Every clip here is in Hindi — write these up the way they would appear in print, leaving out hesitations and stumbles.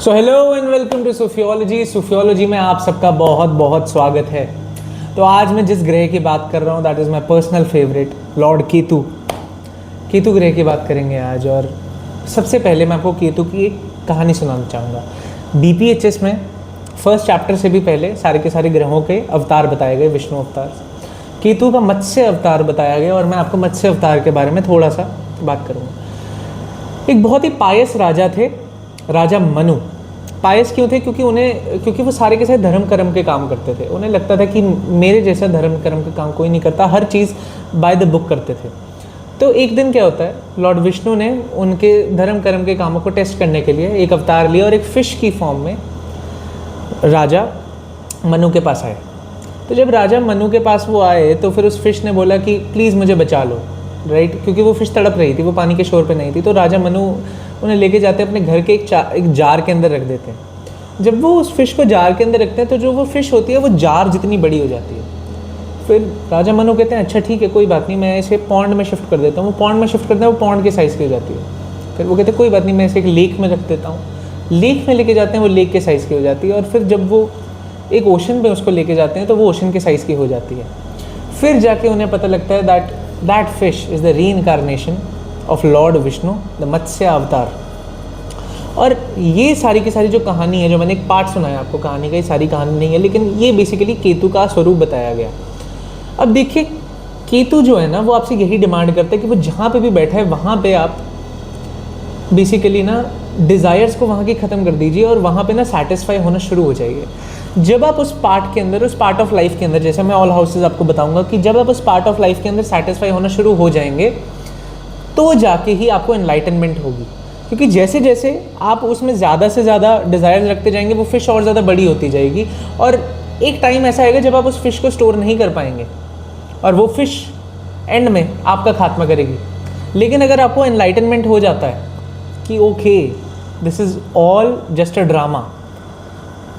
So hello and welcome to Sufiology में आप सबका बहुत बहुत स्वागत है। तो आज मैं जिस ग्रह की बात कर रहा हूँ that is my personal favourite Lord Ketu ग्रह की बात करेंगे आज। और सबसे पहले मैं आपको केतु की एक कहानी सुनाना चाहूँगा। BPHS में फर्स्ट चैप्टर से भी पहले सारे के सारे ग्रहों के अवतार बताए गए, विष्णु अवतार। केतु का मत्स्य अवतार बताया गया और मैं आपको मत्स्य अवतार के बारे में थोड़ा सा बात करूँगा। एक बहुत ही पायस राजा थे, राजा मनु। पायस क्यों थे? क्योंकि वो सारे के सारे धर्म कर्म के काम करते थे। उन्हें लगता था कि मेरे जैसा धर्म कर्म के काम कोई नहीं करता, हर चीज़ बाय द बुक करते थे। तो एक दिन क्या होता है, लॉर्ड विष्णु ने उनके धर्म कर्म के कामों को टेस्ट करने के लिए एक अवतार लिया और एक फ़िश की फॉर्म में राजा मनु के पास आए। तो जब राजा मनु के पास वो आए तो फिर उस फिश ने बोला कि प्लीज़ मुझे बचा लो, राइट, क्योंकि वो फिश तड़प रही थी, वो पानी के शोर पे नहीं थी। तो राजा मनु उन्हें लेके जाते अपने घर के एक जार के अंदर रख देते हैं। जब वो उस फिश को जार के अंदर रखते हैं तो जो वो फिश होती है वो जार जितनी बड़ी हो जाती है। फिर राजा मनु कहते हैं अच्छा ठीक है, कोई बात नहीं, मैं इसे पॉन्ड में शिफ्ट कर देता हूँ। वो पॉन्ड में शिफ्ट करते हैं, वो पॉन्ड के साइज़ की हो जाती है। फिर वो कहते हैं कोई बात नहीं, मैं इसे एक लेक में रख देता हूँ। लेक में लेके जाते हैं, वो लेक के साइज़ की हो जाती है। और फिर जब वो एक ओशन में उसको लेके जाते हैं तो वो ओशन के साइज़ की हो जाती है। फिर जाके उन्हें पता लगता है that fish is the reincarnation of lord Vishnu, the Matsya avatar. और ये सारी की सारी जो कहानी है, जो मैंने एक पार्ट सुनाया आपको कहानी का, ये सारी कहानी नहीं है, लेकिन ये बेसिकली केतु का स्वरूप बताया गया। अब देखिए, केतु जो है ना, वो आपसे यही डिमांड करता है कि वो जहाँ पे भी बैठा है वहाँ पे आप बेसिकली ना डिज़ायर्स को वहाँ की ख़त्म कर दीजिए और वहाँ पे ना सेटिस्फाई होना शुरू हो जाइए। जब आप उस पार्ट के अंदर, उस पार्ट ऑफ लाइफ के अंदर, जैसे मैं ऑल हाउसेज आपको बताऊंगा कि जब आप उस पार्ट ऑफ लाइफ के अंदर सेटिस्फाई होना शुरू हो जाएंगे तो जाके ही आपको एनलाइटनमेंट होगी। क्योंकि जैसे जैसे आप उसमें ज़्यादा से ज़्यादा डिज़ायर रखते जाएंगे वो फ़िश और ज़्यादा बड़ी होती जाएगी और एक टाइम ऐसा आएगा जब आप उस फिश को स्टोर नहीं कर पाएंगे और वो फिश एंड में आपका खात्मा करेगी। लेकिन अगर आपको एनलाइटनमेंट हो जाता है कि okay this is all just a drama,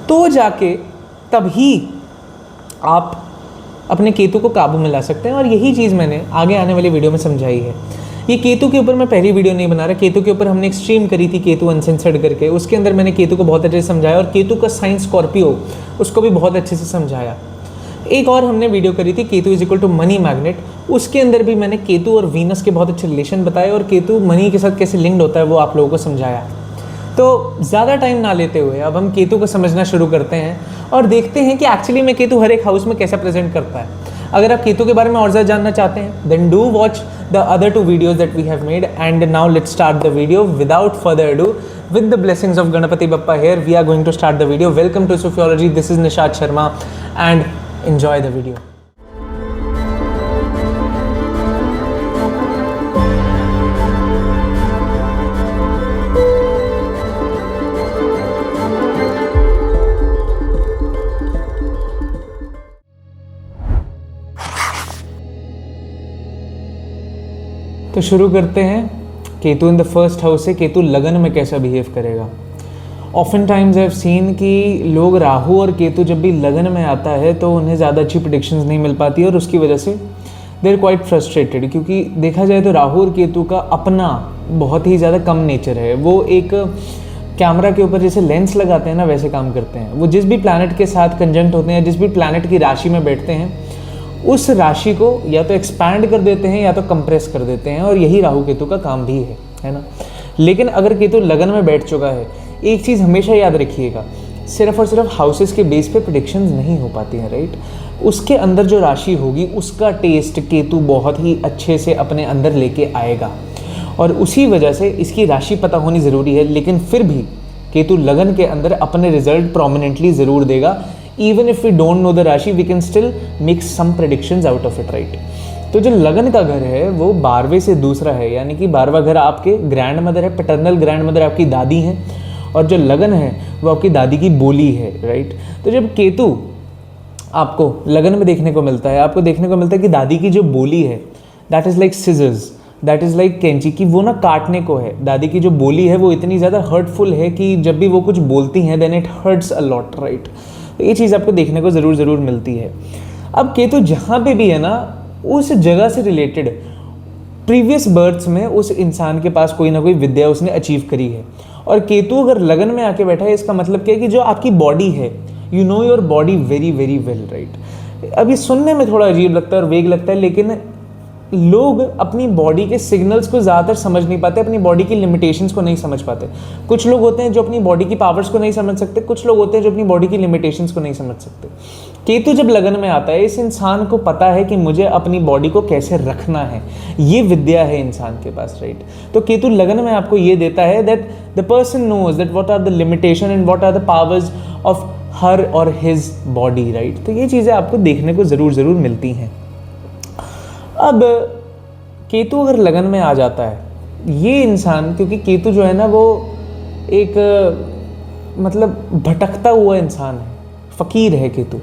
तो जाके तभी आप अपने केतु को काबू में ला सकते हैं। और यही चीज़ मैंने आगे आने वाली वीडियो में समझाई है। ये केतु के ऊपर मैं पहली वीडियो नहीं बना रहा, केतु के ऊपर हमने एक स्ट्रीम करी थी केतु अनसेंसर्ड करके, उसके अंदर मैंने केतु को बहुत अच्छे से समझाया और केतु का साइन स्कॉर्पियो उसको भी बहुत अच्छे से समझाया। एक और हमने वीडियो करी थी Ketu is equal to money magnet, उसके अंदर भी मैंने केतु और वीनस के बहुत अच्छे रिलेशन बताए और केतु मनी के साथ कैसे लिंक्ड होता है वो आप लोगों को समझाया। तो ज़्यादा टाइम ना लेते हुए अब हम केतु को समझना शुरू करते हैं और देखते हैं कि एक्चुअली में केतु हर एक हाउस में कैसा प्रेजेंट करता है। अगर आप केतु के बारे में और ज़्यादा जानना चाहते हैं then do watch the other 2 videos that we have made. And now let's start the video without further ado with the blessings of Ganapati Bappa here we are going to start the video. Welcome to Sophiology, this is Nishad Sharma and enjoy the video. तो शुरू करते हैं Ketu in the first house से। केतु लगन में कैसा बिहेव करेगा। Often times I have seen कि लोग राहु और केतु जब भी लगन में आता है तो उन्हें ज़्यादा अच्छी प्रेडिक्शंस नहीं मिल पाती है और उसकी वजह से दे आर क्वाइट फ्रस्ट्रेटेड। क्योंकि देखा जाए तो राहु और केतु का अपना बहुत ही ज़्यादा कम नेचर है। वो एक कैमरा के ऊपर जैसे लेंस लगाते हैं ना वैसे काम करते हैं। वो जिस भी प्लैनेट के साथ कंजंक्ट होते हैं, जिस भी प्लैनेट की राशि में बैठते हैं उस राशि को या तो एक्सपैंड कर देते हैं या तो कंप्रेस कर देते हैं और यही राहु केतु का काम भी है ना। लेकिन अगर केतु लगन में बैठ चुका है, एक चीज़ हमेशा याद रखिएगा, सिर्फ और सिर्फ हाउसेस के बेस पे प्रेडिक्शंस नहीं हो पाती हैं, राइट। उसके अंदर जो राशि होगी उसका टेस्ट केतु बहुत ही अच्छे से अपने अंदर लेके आएगा और उसी वजह से इसकी राशि पता होनी ज़रूरी है। लेकिन फिर भी केतु लगन के अंदर अपने रिजल्ट प्रोमिनेंटली ज़रूर देगा। Even if we don't know the राशि we can still make some predictions out of it, right? तो जो लगन का घर है वो 12वें से दूसरा है, यानी कि 12वां घर आपके ग्रैंड मदर है, पैटर्नल ग्रैंड मदर आपकी दादी हैं और जो लगन है वो आपकी दादी की बोली है, राइट। तो जब केतु आपको लगन में देखने को मिलता है, आपको देखने को मिलता है कि दादी की जो बोली है that is like scissors, that is like कैंची, की वो ना काटने को है। दादी की जो बोली है वो इतनी ज़्यादा हर्टफुल है कि जब भी वो कुछ बोलती हैं then it hurts a lot, right. तो ये चीज़ आपको देखने को ज़रूर मिलती है। अब केतु जहाँ पे भी है ना उस जगह से रिलेटेड प्रीवियस बर्थ्स में उस इंसान के पास कोई ना कोई विद्या उसने अचीव करी है और केतु अगर लगन में आके बैठा है, इसका मतलब क्या है कि जो आपकी बॉडी है, you know your body very very well, right. अब ये सुनने में थोड़ा अजीब लगता है और वेग लगता है, लेकिन लोग अपनी बॉडी के सिग्नल्स को ज़्यादातर समझ नहीं पाते, अपनी बॉडी की लिमिटेशंस को नहीं समझ पाते। कुछ लोग होते हैं जो अपनी बॉडी की पावर्स को नहीं समझ सकते, कुछ लोग होते हैं जो अपनी बॉडी की लिमिटेशंस को नहीं समझ सकते। केतु जब लगन में आता है, इस इंसान को पता है कि मुझे अपनी बॉडी को कैसे रखना है, ये विद्या है इंसान के पास, राइट। तो केतु लगन में आपको ये देता है that the person knows that what are the limitation and what are the powers of her और हिज बॉडी, राइट। तो ये चीज़ें आपको देखने को ज़रूर मिलती हैं। अब केतु अगर लगन में आ जाता है, ये इंसान, क्योंकि केतु जो है ना वो एक मतलब भटकता हुआ इंसान है, फ़कीर है केतु।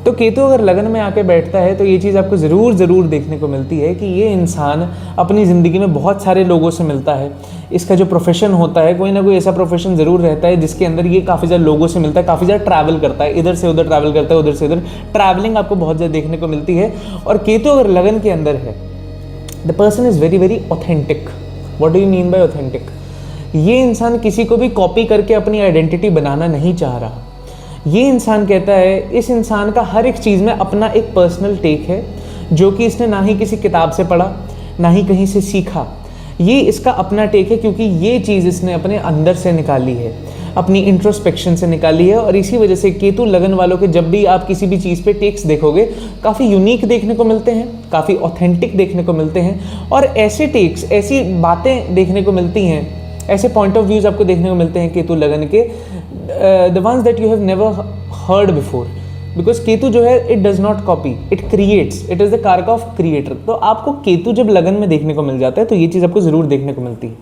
तो केतु अगर लगन में आके बैठता है तो ये चीज़ आपको ज़रूर देखने को मिलती है कि ये इंसान अपनी ज़िंदगी में बहुत सारे लोगों से मिलता है। इसका जो प्रोफेशन होता है, कोई ना कोई ऐसा प्रोफेशन ज़रूर रहता है जिसके अंदर ये काफ़ी ज़्यादा लोगों से मिलता है, काफ़ी ज़्यादा ट्रैवल करता है, इधर से उधर ट्रैवल करता है, उधर से इधर ट्रैवलिंग आपको बहुत ज़्यादा देखने को मिलती है। और केतु अगर लगन के अंदर है, the person is very very authentic. What do you mean by authentic? ये इंसान किसी को भी कॉपी करके अपनी आइडेंटिटी बनाना नहीं चाह रहा। ये इंसान कहता है, इस इंसान का हर एक चीज़ में अपना एक पर्सनल टेक है, जो कि इसने ना ही किसी किताब से पढ़ा, ना ही कहीं से सीखा। ये इसका अपना टेक है, क्योंकि ये चीज़ इसने अपने अंदर से निकाली है, अपनी इंट्रोस्पेक्शन से निकाली है। और इसी वजह से केतु लगन वालों के जब भी आप किसी भी चीज़ पे टेक्स देखोगे, काफ़ी यूनिक देखने को मिलते हैं, काफ़ी ऑथेंटिक देखने को मिलते हैं। और ऐसे टेक्स, ऐसी बातें देखने को मिलती हैं, ऐसे पॉइंट ऑफ व्यूज आपको देखने को मिलते हैं केतु लगन के, the ones that you have never heard before. Because Ketu जो है, it does not copy, it creates, it is the कारक ऑफ क्रिएटर। तो आपको केतु जब लगन में देखने को मिल जाता है तो ये चीज़ आपको ज़रूर देखने को मिलती है।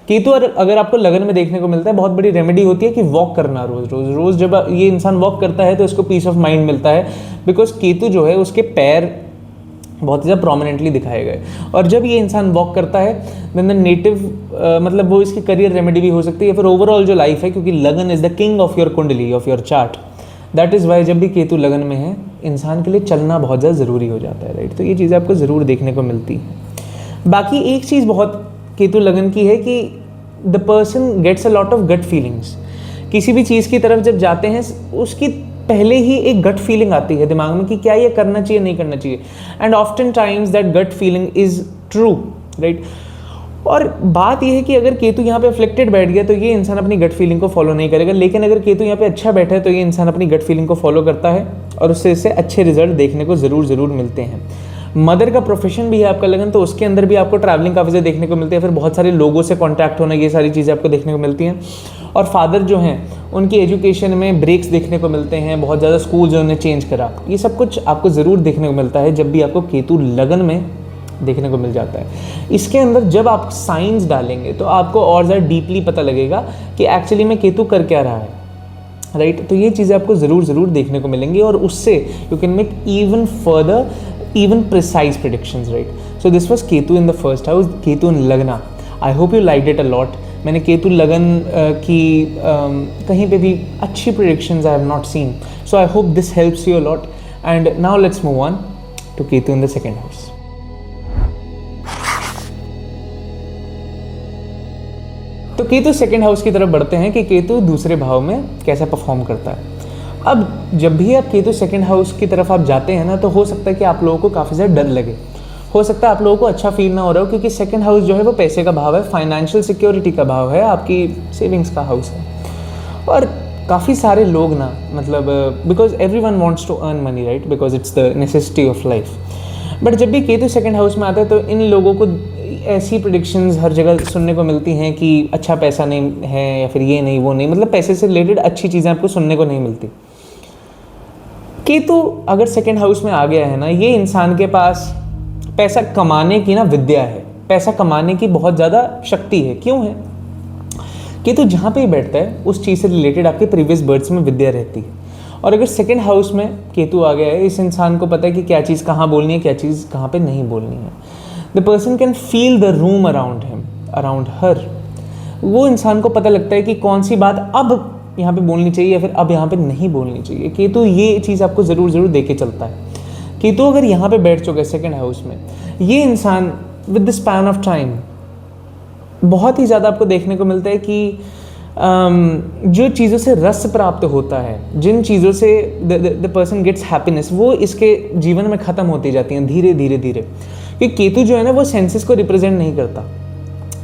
केतु अगर आपको लगन में देखने को मिलता है, बहुत बड़ी रेमेडी होती है कि वॉक करना रोज़ जब ये इंसान वॉक करता है तो इसको पीस ऑफ माइंड मिलता है। बिकॉज केतु जो है, उसके पैर बहुत ज़्यादा प्रोमिनेंटली दिखाए गए। और जब ये इंसान वॉक करता है देन द नेटिव मतलब वो इसकी करियर रेमेडी भी हो सकती है, फिर ओवरऑल जो लाइफ है, क्योंकि lagna is the king of your kundli, of your chart. That is why जब भी केतु लगन में है, इंसान के लिए चलना बहुत ज़्यादा ज़रूरी हो जाता है, राइट। तो ये चीज़ें आपको ज़रूर देखने को मिलती है। बाकी एक चीज़ बहुत केतु लगन की है कि the person gets a lot of gut feelings. किसी भी चीज़ की तरफ जब जाते हैं, उसकी पहले ही एक गट फीलिंग आती है दिमाग में कि क्या ये करना चाहिए, नहीं करना चाहिए। And often times that gut feeling is true, right. और बात यह है कि अगर केतु यहाँ पे अफ्लिक्टेड बैठ गया तो ये इंसान अपनी गट फीलिंग को फॉलो नहीं करेगा, लेकिन अगर केतु यहाँ पे अच्छा बैठा है तो ये इंसान अपनी गट फीलिंग को फॉलो करता है और उससे इससे अच्छे रिजल्ट देखने को ज़रूर मिलते हैं। मदर का प्रोफेशन भी है आपका लगन, तो उसके अंदर भी आपको ट्रैवलिंग काफ़ी ज़्यादा देखने को मिलती है, फिर बहुत सारे लोगों से कॉन्टैक्ट होना, ये सारी चीज़ें आपको देखने को मिलती हैं। और फादर जो हैं, उनकी एजुकेशन में ब्रेक्स देखने को मिलते हैं, बहुत ज़्यादा स्कूल जो उन्होंने चेंज करा, ये सब कुछ आपको ज़रूर देखने को मिलता है जब भी आपको केतु लगन में देखने को मिल जाता है। इसके अंदर जब आप साइंस डालेंगे तो आपको और ज़्यादा डीपली पता लगेगा कि एक्चुअली में केतु कर क्या रहा है, राइट। तो ये चीज़ें आपको ज़रूर देखने को मिलेंगी और उससे you can make even further, even precise predictions, right? So this was Ketu in the first house, Ketu in Lagna. I hope you liked it a lot. मैंने केतु लगन की कहीं पे भी अच्छी predictions I have not seen. So I hope this helps you a lot. And now let's move on to Ketu in the second house. तो केतु सेकेंड हाउस की तरफ बढ़ते हैं कि केतु दूसरे भाव में कैसा परफॉर्म करता है। अब जब भी आप केतु सेकंड हाउस की तरफ आप जाते हैं ना, तो हो सकता है कि आप लोगों को काफ़ी ज़्यादा डर लगे, हो सकता है आप लोगों को अच्छा फील ना हो रहा हो, क्योंकि सेकंड हाउस जो है वो पैसे का भाव है, फाइनेंशियल सिक्योरिटी का भाव है, आपकी सेविंग्स का हाउस है। और काफ़ी सारे लोग ना, मतलब because everyone wants to earn money, right, because it's the necessity of life. But जब भी केतु सेकंड हाउस में आता है तो इन लोगों को ऐसी प्रेडिक्शंस हर जगह सुनने को मिलती हैं कि अच्छा पैसा नहीं है, या फिर ये नहीं वो नहीं, मतलब पैसे से रिलेटेड अच्छी चीज़ें आपको सुनने को नहीं मिलती। केतु अगर सेकंड हाउस में आ गया है ना, ये इंसान के पास पैसा कमाने की ना विद्या है, पैसा कमाने की बहुत ज़्यादा शक्ति है। क्यों है? केतु जहाँ पे ही बैठता है उस चीज़ से रिलेटेड आपके प्रीवियस बर्थ्स में विद्या रहती है। और अगर सेकंड हाउस में केतु आ गया है, इस इंसान को पता है कि क्या चीज़ कहाँ बोलनी है, क्या चीज़ कहाँ पे नहीं बोलनी है। The person can feel the room around him, around her. वो इंसान को पता लगता है कि कौन सी बात अब यहाँ पे बोलनी चाहिए या फिर अब यहाँ पे नहीं बोलनी चाहिए। केतु ये चीज़ आपको ज़रूर दे के चलता है। केतु अगर यहाँ पे बैठ चुका है सेकंड हाउस में, ये इंसान with the span of time बहुत ही ज़्यादा आपको देखने को मिलता है कि जो चीज़ों से रस प्राप्त होता है, जिन चीज़ों से द पर्सन गेट्स हैप्पीनेस, वो इसके जीवन में ख़त्म होती जाती हैं धीरे धीरे धीरे। क्योंकि केतु जो है ना वो सेंसेस को रिप्रेजेंट नहीं करता,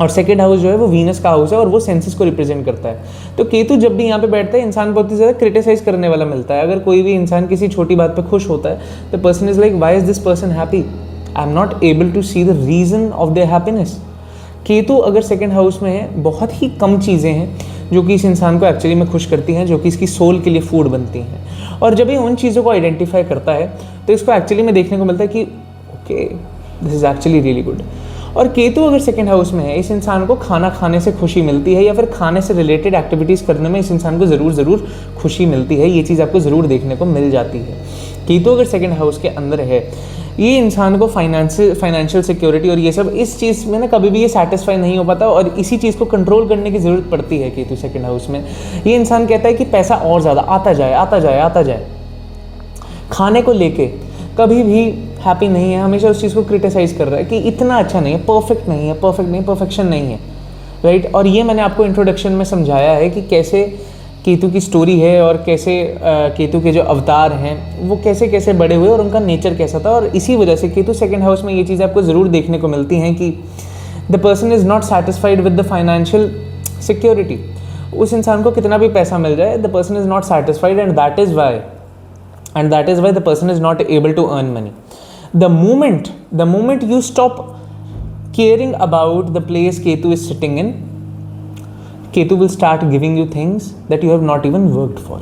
और सेकेंड हाउस जो है वो वीनस का हाउस है और वो सेंसेस को रिप्रेजेंट करता है। तो केतु जब भी यहाँ पे बैठता है इंसान बहुत ही ज़्यादा क्रिटिसाइज करने वाला मिलता है। अगर कोई भी इंसान किसी छोटी बात पे खुश होता है, the person is like, why is this person happy, I am not able to see the reason of their happiness. Ketu अगर सेकेंड हाउस में है, बहुत ही कम चीज़ें हैं जो कि इस इंसान को एक्चुअली में खुश करती हैं, जो कि इसकी सोल के लिए फूड बनती हैं। और जब ये उन चीज़ों को आइडेंटिफाई करता है तो इसको एक्चुअली में देखने को मिलता है कि okay, this is actually really good. और केतु अगर सेकेंड हाउस में है, इस इंसान को खाना खाने से खुशी मिलती है, या फिर खाने से रिलेटेड एक्टिविटीज़ करने में इस इंसान को ज़रूर खुशी मिलती है। ये चीज़ आपको ज़रूर देखने को मिल जाती है। केतु अगर सेकेंड हाउस के अंदर है, ये इंसान को फाइनेंशियल सिक्योरिटी और ये सब, इस चीज़ में ना कभी भी ये सेटिस्फाई नहीं हो पाता, और इसी चीज़ को कंट्रोल करने की ज़रूरत पड़ती है केतु सेकेंड हाउस में। ये इंसान कहता है कि पैसा और ज़्यादा आता जाए। खाने को लेके कभी भी हैप्पी नहीं है, हमेशा उस चीज़ को क्रिटिसाइज़ कर रहा है कि इतना अच्छा नहीं है, परफेक्शन नहीं है, राइट। और ये मैंने आपको इंट्रोडक्शन में समझाया है कि कैसे केतु की स्टोरी है और कैसे केतु के जो अवतार हैं वो कैसे कैसे बड़े हुए और उनका नेचर कैसा था। और इसी वजह से केतु सेकेंड हाउस में ये चीज़ आपको ज़रूर देखने को मिलती हैं कि the person is not satisfied with the financial security. उस इंसान को कितना भी पैसा मिल जाए, the person is not satisfied, and that is why the person is not able to earn money. The moment you stop caring about the place Ketu is sitting in, Ketu will start giving you things that you have not even worked for.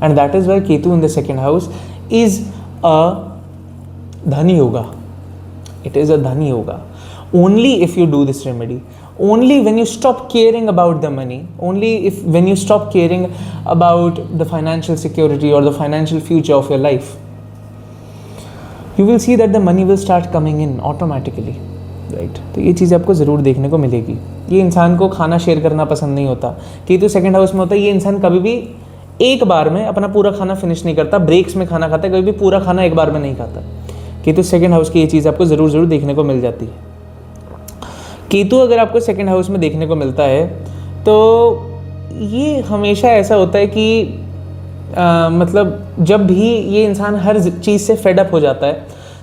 And that is why Ketu in the second house is a Dhani Yoga. It is a Dhani Yoga. Only if you do this remedy, only when you stop caring about the money, when you stop caring about the financial security or the financial future of your life, you will see that the money will start coming in automatically, right? तो ये चीज़ आपको ज़रूर देखने को मिलेगी। ये इंसान को खाना शेयर करना पसंद नहीं होता, केतु सेकंड हाउस में होता है। ये इंसान कभी भी एक बार में अपना पूरा खाना फिनिश नहीं करता, ब्रेक्स में खाना खाता है, कभी भी पूरा खाना एक बार में नहीं खाता। केतु सेकंड हाउस की ये चीज़ आपको ज़रूर देखने को मिल जाती है। केतु अगर आपको सेकंड हाउस में देखने को मिलता है तो ये हमेशा ऐसा होता है कि मतलब जब भी ये इंसान हर चीज़ से फेड अप हो जाता है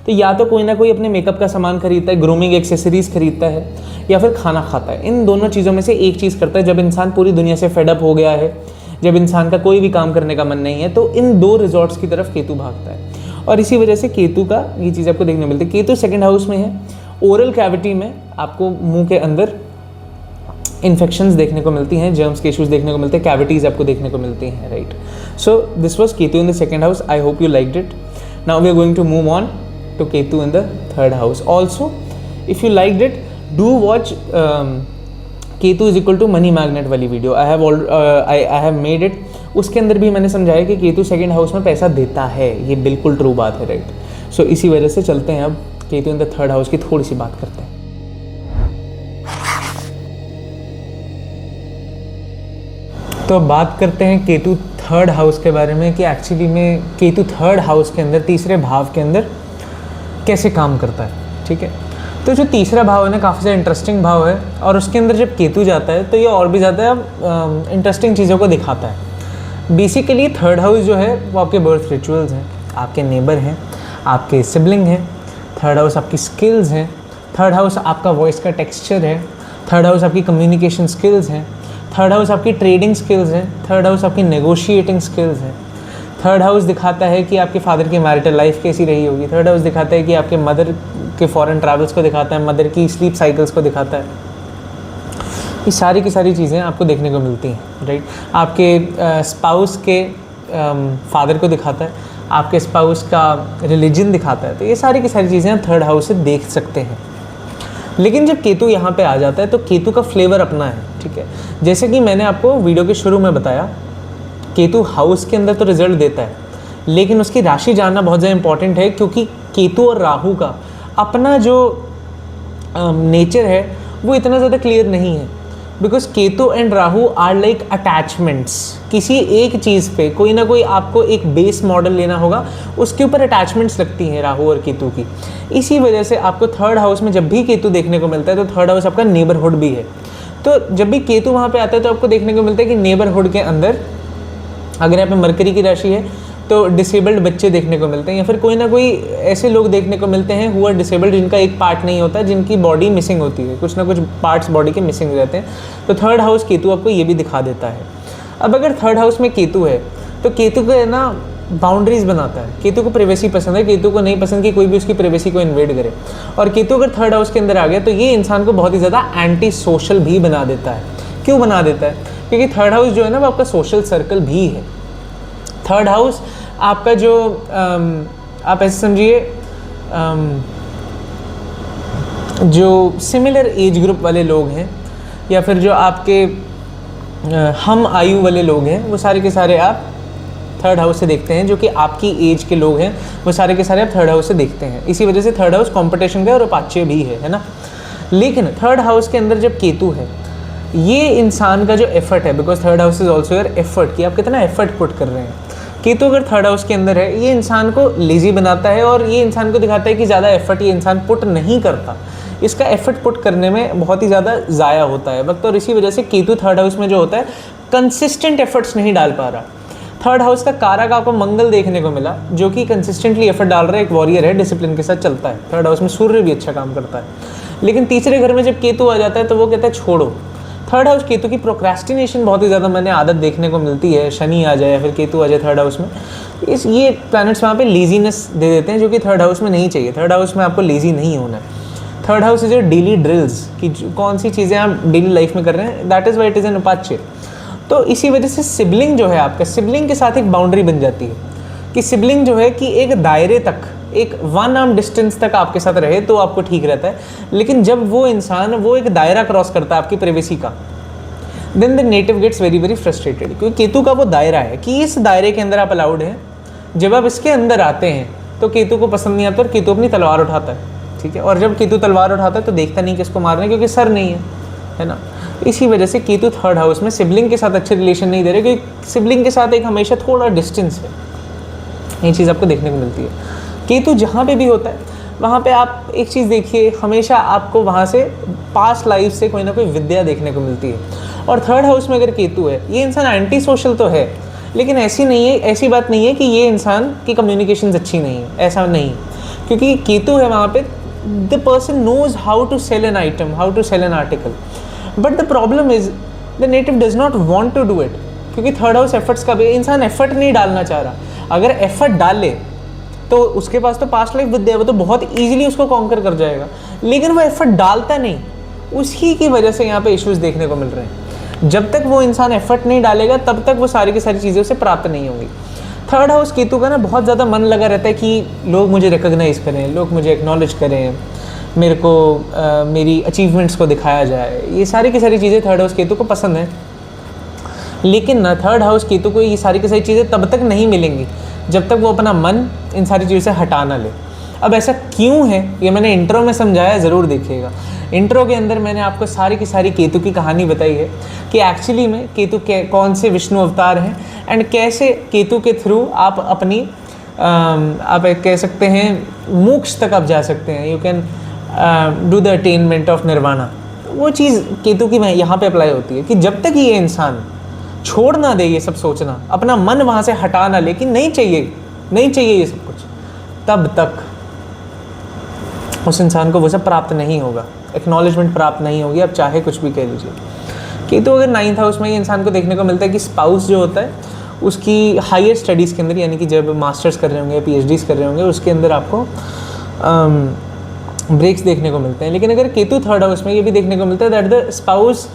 तो या तो कोई ना कोई अपने मेकअप का सामान खरीदता है, ग्रूमिंग एक्सेसरीज़ खरीदता है, या फिर खाना खाता है। इन दोनों चीज़ों में से एक चीज़ करता है। जब इंसान पूरी दुनिया से फेड अप हो गया है, जब इंसान का कोई भी काम करने का मन नहीं है, तो इन दो रिजॉर्ट्स की तरफ केतु भागता है। और इसी वजह से केतु का ये चीज़ आपको देखने को मिलती है। केतु सेकेंड हाउस में है, ओरल कैविटी में आपको मुंह के अंदर इन्फेक्शंस देखने को मिलती हैं, जर्म्स के इश्यूज देखने को मिलते हैं, कैविटीज़ आपको देखने को मिलती हैं, right. So this was Ketu in the second house. I hope you liked it. Now we are going to move on to Ketu in the third house. Also if you liked it, do watch Ketu is equal to money magnet वाली video. I have made it. उसके अंदर भी मैंने समझाया कि केतु सेकेंड हाउस में पैसा देता है, ये बिल्कुल ट्रू बात है, राइट। सो इसी वजह से चलते हैं अब Ketu in the third house की थोड़ी सी बात करते हैं। तो अब बात करते हैं केतु थर्ड हाउस के बारे में कि एक्चुअली में केतु थर्ड हाउस के अंदर, तीसरे भाव के अंदर कैसे काम करता है, ठीक है। तो जो तीसरा भाव है ना, काफ़ी ज़्यादा इंटरेस्टिंग भाव है, और उसके अंदर जब केतु जाता है तो ये और भी ज़्यादा इंटरेस्टिंग चीज़ों को दिखाता है। बेसिकली थर्ड हाउस जो है वो आपके बर्थ रिचुअल्स हैं, आपके नेबर हैं, आपके सिबलिंग हैं। थर्ड हाउस आपकी स्किल्स हैं। थर्ड हाउस आपका वॉइस का टेक्सचर है। थर्ड हाउस आपकी कम्युनिकेशन स्किल्स हैं। थर्ड हाउस आपकी ट्रेडिंग स्किल्स हैं। थर्ड हाउस आपकी नेगोशिएटिंग स्किल्स हैं। थर्ड हाउस दिखाता है कि आपके फादर की मैरिटल लाइफ कैसी रही होगी। थर्ड हाउस दिखाता है कि आपके मदर के फॉरेन ट्रैवल्स को दिखाता है, मदर की स्लीप साइकिल्स को दिखाता है। ये सारी की सारी चीज़ें आपको देखने को मिलती हैं, राइट। आपके स्पाउस के फादर को दिखाता है, आपके स्पाउस का रिलीजन दिखाता है। तो ये सारी की सारी चीज़ें थर्ड हाउस से देख सकते हैं। लेकिन जब केतु यहाँ पे आ जाता है तो केतु का फ्लेवर अपना है, ठीक है। जैसे कि मैंने आपको वीडियो के शुरू में बताया, केतु हाउस के अंदर तो रिजल्ट देता है, लेकिन उसकी राशि जानना बहुत ज़्यादा इंपॉर्टेंट है, क्योंकि केतु और राहु का अपना जो नेचर है वो इतना ज़्यादा क्लियर नहीं है। Because Ketu and Rahu are like attachments. किसी एक चीज़ पे कोई ना कोई आपको एक बेस मॉडल लेना होगा, उसके ऊपर अटैचमेंट्स लगती हैं राहु और केतु की। इसी वजह से आपको थर्ड हाउस में जब भी केतु देखने को मिलता है तो थर्ड हाउस आपका नेबरहुड भी है। तो जब भी केतु वहाँ पे आता है तो आपको देखने को मिलता है कि नेबरहुड के अंदर अगर यहाँ पे मरकरी की राशि है तो डिसेबल्ड बच्चे देखने को मिलते हैं, या फिर कोई ना कोई ऐसे लोग देखने को मिलते हैं हु आर डिसेबल्ड, जिनका एक पार्ट नहीं होता, जिनकी बॉडी मिसिंग होती है, कुछ ना कुछ पार्ट्स बॉडी के मिसिंग रहते हैं। तो थर्ड हाउस केतु आपको ये भी दिखा देता है। अब अगर थर्ड हाउस में केतु है तो केतु को है ना बाउंड्रीज बनाता है। केतु को प्राइवेसी पसंद है, केतु को नहीं पसंद कि कोई भी उसकी प्राइवेसी को इन्वेड करे। और केतु अगर थर्ड हाउस के अंदर आ गया तो ये इंसान को बहुत ही ज़्यादा एंटी सोशल भी बना देता है। क्यों बना देता है? क्योंकि थर्ड हाउस जो है ना वो आपका सोशल सर्कल भी है। थर्ड हाउस आपका जो आप ऐसे समझिए जो सिमिलर एज ग्रुप वाले लोग हैं या फिर जो आपके हम आयु वाले लोग हैं वो सारे के सारे आप थर्ड हाउस से देखते हैं। जो कि आपकी एज के लोग हैं वो सारे के सारे आप थर्ड हाउस से देखते हैं। इसी वजह से थर्ड हाउस कंपटीशन का और उपाच्य भी है ना। लेकिन थर्ड हाउस के अंदर जब केतु है ये इंसान का जो एफर्ट है, because third house is also your effort, कि आप कितना एफर्ट पुट कर रहे हैं। केतु अगर थर्ड हाउस के अंदर है ये इंसान को लेजी बनाता है और ये इंसान को दिखाता है कि ज़्यादा एफर्ट ये इंसान पुट नहीं करता, इसका एफर्ट पुट करने में बहुत ही ज़्यादा ज़ाया होता है वक्त। और इसी वजह से केतु थर्ड हाउस में जो होता है कंसिस्टेंट एफर्ट्स नहीं डाल पा रहा। थर्ड हाउस का कारक आपको मंगल देखने को मिला जो कि कंसिस्टेंटली एफर्ट डाल रहा है, एक वॉरियर है, डिसिप्लिन के साथ चलता है। थर्ड हाउस में सूर्य भी अच्छा काम करता है। लेकिन तीसरे घर में जब केतु आ जाता है तो वो कहता है छोड़ो। थर्ड हाउस केतु की प्रोक्रेस्टिनेशन बहुत ही ज़्यादा मैंने आदत देखने को मिलती है। शनि आ जाए या फिर केतु आ जाए थर्ड हाउस में, ये प्लैनेट्स वहाँ पे लेजीनेस दे देते हैं जो कि थर्ड हाउस में नहीं चाहिए। थर्ड हाउस में आपको लेजी नहीं होना है। Third house is your daily drills कि कौन सी चीज़ें आप डेली लाइफ में कर रहे हैं, that is why it is an upachaya. तो इसी वजह से सिबलिंग जो है आपका, सिबलिंग के साथ एक बाउंड्री बन जाती है कि सिबलिंग जो है कि एक दायरे तक, एक वन आर्म डिस्टेंस तक आपके साथ रहे तो आपको ठीक रहता है। लेकिन जब वो इंसान वो एक दायरा क्रॉस करता है आपकी प्राइवेसी का, then the native gets very very frustrated, क्योंकि केतु का वो दायरा है कि इस दायरे के अंदर आप अलाउड हैं। जब आप इसके अंदर आते हैं तो केतु को पसंद नहीं आता और केतु अपनी तलवार उठाता है, ठीक है। और जब केतु तलवार उठाता है तो देखता नहीं किसको मारना है, क्योंकि सर नहीं है ना। इसी वजह से केतु थर्ड हाउस में सिबलिंग के साथ अच्छे रिलेशन नहीं दे रहे, क्योंकि सिबलिंग के साथ एक हमेशा थोड़ा डिस्टेंस है। ये चीज़ आपको देखने को मिलती है। केतु जहाँ पे भी होता है वहाँ पे आप एक चीज़ देखिए, हमेशा आपको वहाँ से पास्ट लाइफ से कोई ना कोई विद्या देखने को मिलती है। और थर्ड हाउस में अगर केतु है, ये इंसान एंटी सोशल तो है, लेकिन ऐसी नहीं है, ऐसी बात नहीं है कि ये इंसान की कम्युनिकेशंस अच्छी नहीं है, ऐसा नहीं। क्योंकि केतु है वहाँ पे, the person knows how to sell an item, how to sell an article, but the problem is the native does not want to do it. क्योंकि थर्ड हाउस एफर्ट्स का भी, इंसान एफर्ट नहीं डालना चाह रहा। अगर एफर्ट डाले तो उसके पास तो पास्ट लाइफ विद्या है, वो तो बहुत ईजिली उसको कॉन्कर कर जाएगा, लेकिन वो एफर्ट डालता नहीं। उसी की वजह से यहाँ पे इश्यूज देखने को मिल रहे हैं। जब तक वो इंसान एफर्ट नहीं डालेगा तब तक वो सारी की सारी चीज़ें उसे प्राप्त नहीं होंगी। थर्ड हाउस केतु का ना बहुत ज़्यादा मन लगा रहता है कि लोग मुझे रिकॉग्नाइज़ करें, लोग मुझे एक्नॉलेज करें, मेरे को मेरी अचीवमेंट्स को दिखाया जाए। ये सारी की सारी चीज़ें थर्ड हाउस केतु को पसंद है। लेकिन ना थर्ड हाउस केतु को ये सारी की सारी चीज़ें तब तक नहीं मिलेंगी जब तक वो अपना मन इन सारी चीज़ों से हटा ना ले। अब ऐसा क्यों है ये मैंने इंट्रो में समझाया, ज़रूर देखिएगा। इंट्रो के अंदर मैंने आपको सारी की सारी केतु की कहानी बताई है कि एक्चुअली में केतु कौन से विष्णु अवतार हैं एंड कैसे केतु के थ्रू आप अपनी आप कह सकते हैं मोक्ष तक आप जा सकते हैं। You can do the attainment of nirvana. वो चीज़ केतु की यहाँ पे अप्लाई होती है कि जब तक ये इंसान छोड़ ना दे ये सब सोचना, अपना मन वहाँ से हटा ना ले कि नहीं चाहिए, नहीं चाहिए ये सब कुछ, तब तक उस इंसान को वो सब प्राप्त नहीं होगा, एक्नॉलेजमेंट प्राप्त नहीं होगी, आप चाहे कुछ भी कह लीजिए। केतु अगर 9th हाउस में ये इंसान को देखने को मिलता है कि स्पाउस जो होता है उसकी हायर स्टडीज़ के अंदर, यानी कि जब मास्टर्स कर रहे होंगे, PhDs कर रहे होंगे, उसके अंदर आपको ब्रेक्स देखने को मिलते हैं। लेकिन अगर केतु थर्ड हाउस में ये भी देखने को मिलता है that the spouse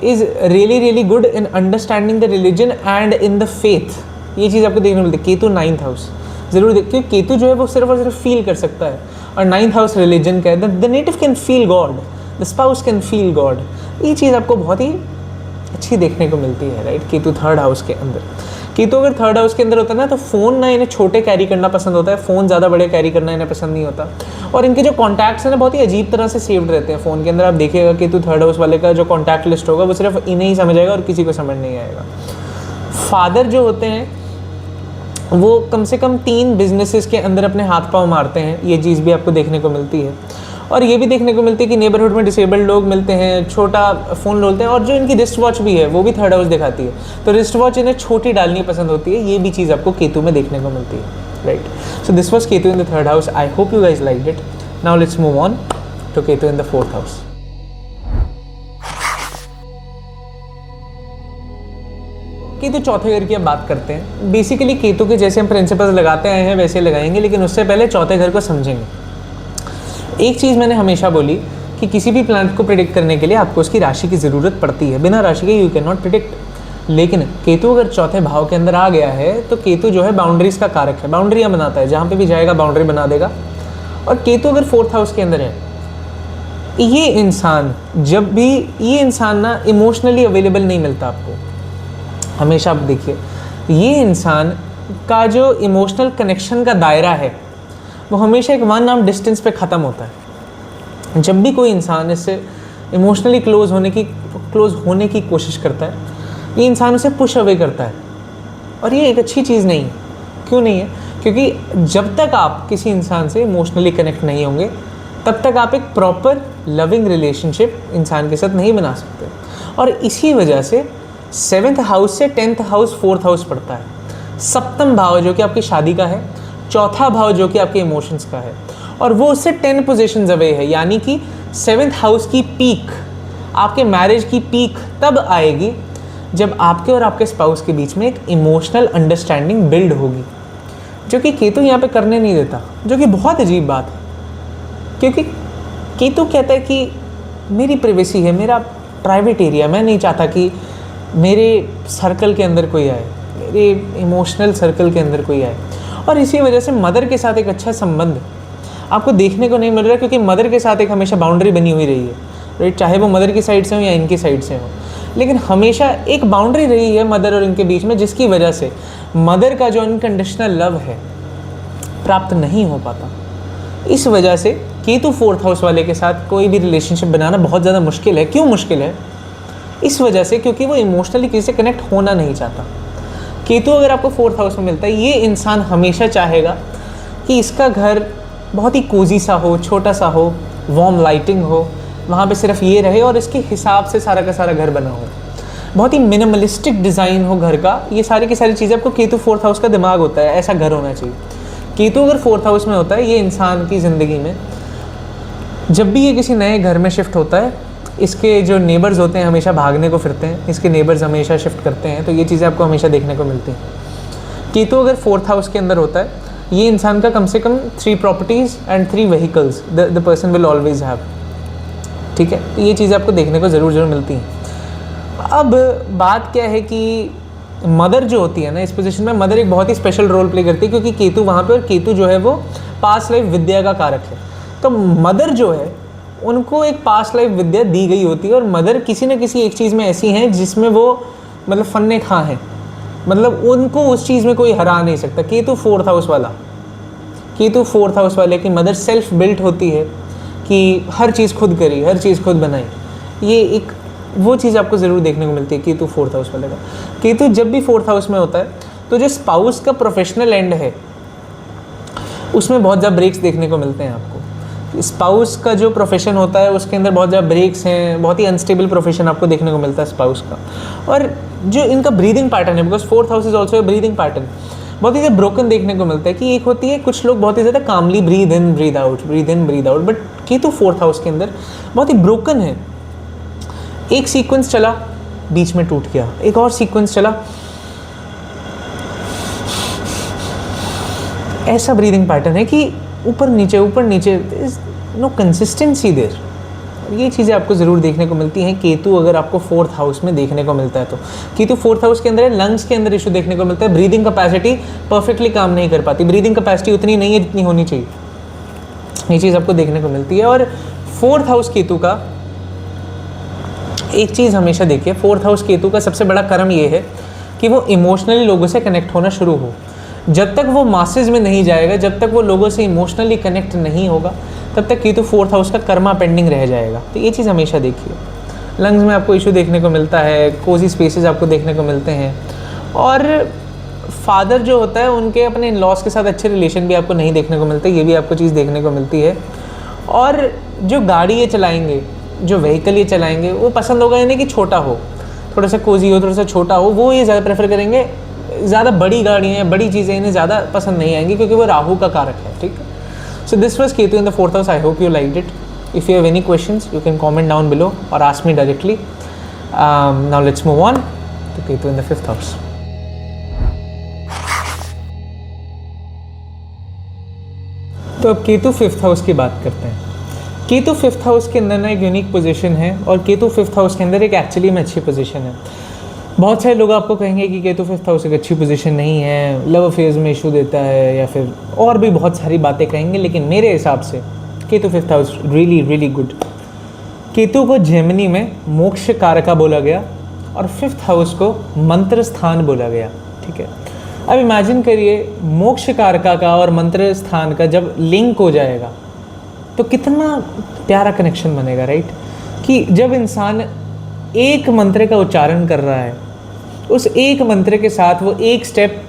is really good in understanding the religion and in the faith. ये चीज़ आपको देखने को मिलती है। केतु 9th हाउस ज़रूर देखिए। केतु जो है वो सिर्फ और सिर्फ फील कर सकता है, और 9th हाउस रिलीजन का है। The native can feel God, the spouse can feel God. ये चीज़ आपको बहुत ही अच्छी देखने को मिलती है, राइट। केतु थर्ड हाउस के अंदर, केतु अगर थर्ड हाउस के अंदर होता है ना तो फ़ोन ना इन्हें छोटे कैरी करना पसंद होता है, फ़ोन ज़्यादा बड़े कैरी करना इन्हें पसंद नहीं होता। और इनके जो कॉन्टैक्ट्स हैं ना बहुत ही अजीब तरह से सेव्ड रहते हैं फ़ोन के अंदर। आप देखिएगा केतु थर्ड हाउस वाले का जो कॉन्टैक्ट लिस्ट होगा वो सिर्फ इन्हें ही समझ आएगा और किसी को समझ नहीं आएगा। फादर जो होते हैं वो कम से कम 3 बिजनेसेस के अंदर अपने हाथ पाँव मारते हैं, ये चीज़ भी आपको देखने को मिलती है। और ये भी देखने को मिलती है कि नेबरहुड में डिसेबल्ड लोग मिलते हैं, छोटा फ़ोन बोलते हैं, और जो इनकी रिस्ट वॉच भी है वो भी थर्ड हाउस दिखाती है। तो रिस्ट वॉच इन्हें छोटी डालनी पसंद होती है, ये भी चीज़ आपको केतु में देखने को मिलती है, right. So this was Ketu in the third house. I hope you guys liked it. Now let's move on to Ketu in the fourth house. Ketu चौथे घर की अब बात करते हैं। बेसिकली केतु के जैसे हम प्रिंसिपल्स लगाते आए हैं वैसे लगाएंगे, लेकिन उससे पहले चौथे घर को समझेंगे। एक चीज़ मैंने हमेशा बोली कि किसी भी प्लैनेट को प्रिडिक्ट करने के लिए आपको उसकी राशि की ज़रूरत पड़ती है, बिना राशि के यू कैन नॉट प्रिडिक्ट। लेकिन केतु अगर चौथे भाव के अंदर आ गया है तो केतु जो है बाउंड्रीज का कारक है, बाउंड्रियाँ बनाता है, जहाँ पे भी जाएगा बाउंड्री बना देगा। और केतु अगर फोर्थ हाउस के अंदर है, ये इंसान ना इमोशनली अवेलेबल नहीं मिलता आपको। हमेशा आप देखिए, ये इंसान का जो इमोशनल कनेक्शन का दायरा है वो हमेशा एक वन आर्म डिस्टेंस पे ख़त्म होता है। जब भी कोई इंसान इससे इमोशनली क्लोज होने की कोशिश करता है, ये इंसान उसे पुश अवे करता है, और ये एक अच्छी चीज़ नहीं है। क्यों नहीं है? क्योंकि जब तक आप किसी इंसान से इमोशनली कनेक्ट नहीं होंगे तब तक आप एक प्रॉपर लविंग रिलेशनशिप इंसान के साथ नहीं बना सकते। और इसी वजह से 7th हाउस से 10th हाउस 4th हाउस पड़ता है। सप्तम भाव जो कि आपकी शादी का है, चौथा भाव जो कि आपके इमोशंस का है, और वो उससे 10 पोजीशंस अवे है। यानी कि 7th हाउस की पीक, आपके मैरिज की पीक तब आएगी जब आपके और आपके स्पाउस के बीच में एक इमोशनल अंडरस्टैंडिंग बिल्ड होगी, जो कि केतु यहाँ पे करने नहीं देता, जो कि बहुत अजीब बात है। क्योंकि केतु कहता है कि मेरी प्राइवेसी है, मेरा प्राइवेट एरिया, मैं नहीं चाहता कि मेरे सर्कल के अंदर कोई आए, मेरे इमोशनल सर्कल के अंदर कोई आए। और इसी वजह से मदर के साथ एक अच्छा संबंध आपको देखने को नहीं मिल रहा, क्योंकि मदर के साथ एक हमेशा बाउंड्री बनी हुई रही है, राइट। चाहे वो मदर की साइड से हो या इनकी साइड से हो, लेकिन हमेशा एक बाउंड्री रही है मदर और इनके बीच में, जिसकी वजह से मदर का जो अनकंडीशनल लव है प्राप्त नहीं हो पाता। इस वजह से केतु 4th हाउस वाले के साथ कोई भी रिलेशनशिप बनाना बहुत ज़्यादा मुश्किल है। क्यों मुश्किल है? इस वजह से क्योंकि वो इमोशनली किसी से कनेक्ट होना नहीं चाहता। केतु अगर आपको 4th हाउस में मिलता है, ये इंसान हमेशा चाहेगा कि इसका घर बहुत ही कोजी सा हो, छोटा सा हो, वार्म लाइटिंग हो, वहाँ पे सिर्फ ये रहे और इसके हिसाब से सारा का सारा घर बना हो, बहुत ही मिनिमलिस्टिक डिज़ाइन हो घर का। ये सारी की सारी चीज़ें आपको केतु 4th हाउस का दिमाग होता है, ऐसा घर होना चाहिए। केतु अगर 4th हाउस में होता है, ये इंसान की ज़िंदगी में जब भी ये किसी नए घर में शिफ्ट होता है, इसके जो नेबर्स होते हैं हमेशा भागने को फिरते हैं, इसके नेबर्स हमेशा शिफ्ट करते हैं, तो ये चीज़ें आपको हमेशा देखने को मिलती हैं। केतु अगर 4th हाउस के अंदर होता है, ये इंसान का कम से कम 3 properties and 3 vehicles the person will always have, ठीक है। तो ये चीज़ें आपको देखने को ज़रूर मिलती हैं। अब बात क्या है कि मदर जो होती है ना, इस पोजीशन में मदर एक बहुत ही स्पेशल रोल प्ले करती है, क्योंकि केतु वहाँ पे, और केतु जो है वो पास्ट लाइफ विद्या का कारक है। तो मदर जो है उनको एक पास्ट लाइफ विद्या दी गई होती है, और मदर किसी न किसी एक चीज़ में ऐसी हैं जिसमें वो मतलब फन्ने खां हैं, मतलब उनको उस चीज़ में कोई हरा नहीं सकता। केतु 4th हाउस वाले की मदर सेल्फ बिल्ट होती है कि हर चीज़ खुद करी, हर चीज़ खुद बनाई। ये एक वो चीज़ आपको ज़रूर देखने को मिलती है केतु 4th हाउस वाले का। केतु जब भी 4th हाउस में होता है तो जो स्पाउस का प्रोफेशनल एंड है उसमें बहुत ज़्यादा ब्रेक्स देखने को मिलते हैं आपको। स्पाउस का जो प्रोफेशन होता है उसके अंदर बहुत ज़्यादा ब्रेक्स हैं, बहुत ही अनस्टेबल प्रोफेशन आपको देखने को मिलता है स्पाउस का। और जो इनका ब्रीदिंग पैटर्न है, because 4th house is also a breathing pattern, बहुत ही ज़्यादा ब्रोकन देखने को मिलता है। कि एक होती है, कुछ लोग बहुत ही ज़्यादा calmly breathe in breathe out, but Ketu 4th house के अंदर बहुत ही ब्रोकन है। एक सीक्वेंस चला, बीच में टूट गया, एक और सीक्वेंस चला, ऐसा ब्रीदिंग पैटर्न है कि ऊपर नीचे नो कंसिस्टेंसी देयर। ये चीज़ें आपको ज़रूर देखने को मिलती हैं केतु अगर आपको 4th हाउस में देखने को मिलता है तो। केतु 4th हाउस के अंदर है, लंग्स के अंदर इशू देखने को मिलता है, ब्रीदिंग कैपेसिटी परफेक्टली काम नहीं कर पाती, ब्रीदिंग कैपेसिटी उतनी नहीं है जितनी होनी चाहिए, ये चीज़ आपको देखने को मिलती है। और 4th हाउस केतु का एक चीज़ हमेशा देखिए, 4th हाउस केतु का सबसे बड़ा कर्म ये है कि वो इमोशनली लोगों से कनेक्ट होना शुरू हो। जब तक वो मासेज में नहीं जाएगा, जब तक वो लोगों से इमोशनली कनेक्ट नहीं होगा, तब तक केतु 4th हाउस का कर्मा पेंडिंग रह जाएगा। तो ये चीज़ हमेशा देखिए। लंग्स में आपको इशू देखने को मिलता है, कोजी स्पेसेस आपको देखने को मिलते हैं, और फादर जो होता है उनके अपने इन लॉज के साथ अच्छे रिलेशन भी आपको नहीं देखने को मिलते, ये भी आपको चीज़ देखने को मिलती है। और जो गाड़ी ये चलाएंगे, जो व्हीकल ये चलाएंगे, वो पसंद होगा यानी कि छोटा हो, थोड़ा सा कोजी हो, थोड़ा सा छोटा हो, वो ये ज़्यादा प्रेफर करेंगे। ज़्यादा बड़ी गाड़ियाँ या बड़ी चीज़ें इन्हें ज़्यादा पसंद नहीं आएंगी क्योंकि वो राहु का कारक है, ठीक है। So this was Ketu in the 4th house. I hope you liked it. If you have any questions you can comment down below और ask me directly. Now let's move on to Ketu in the 5th house. तो अब केतु 5th हाउस की बात करते हैं। केतु 5th हाउस के अंदर ना एक यूनिक पोजीशन है और केतु 5th हाउस के अंदर एक एक्चुअली में अच्छी पोजीशन है। बहुत सारे लोग आपको कहेंगे कि केतु 5th हाउस एक अच्छी पोजीशन नहीं है, लव अफेयर्स में इशू देता है, या फिर और भी बहुत सारी बातें कहेंगे, लेकिन मेरे हिसाब से Ketu 5th house really really good. Ketu को जेमिनी में मोक्ष कारका बोला गया और 5th हाउस को मंत्र स्थान बोला गया, ठीक है। अब इमेजिन करिए मोक्ष कारका का और मंत्र स्थान का जब लिंक हो जाएगा तो कितना प्यारा कनेक्शन बनेगा, राइट। कि जब इंसान एक मंत्र का उच्चारण कर रहा है, उस एक मंत्र के साथ वो एक स्टेप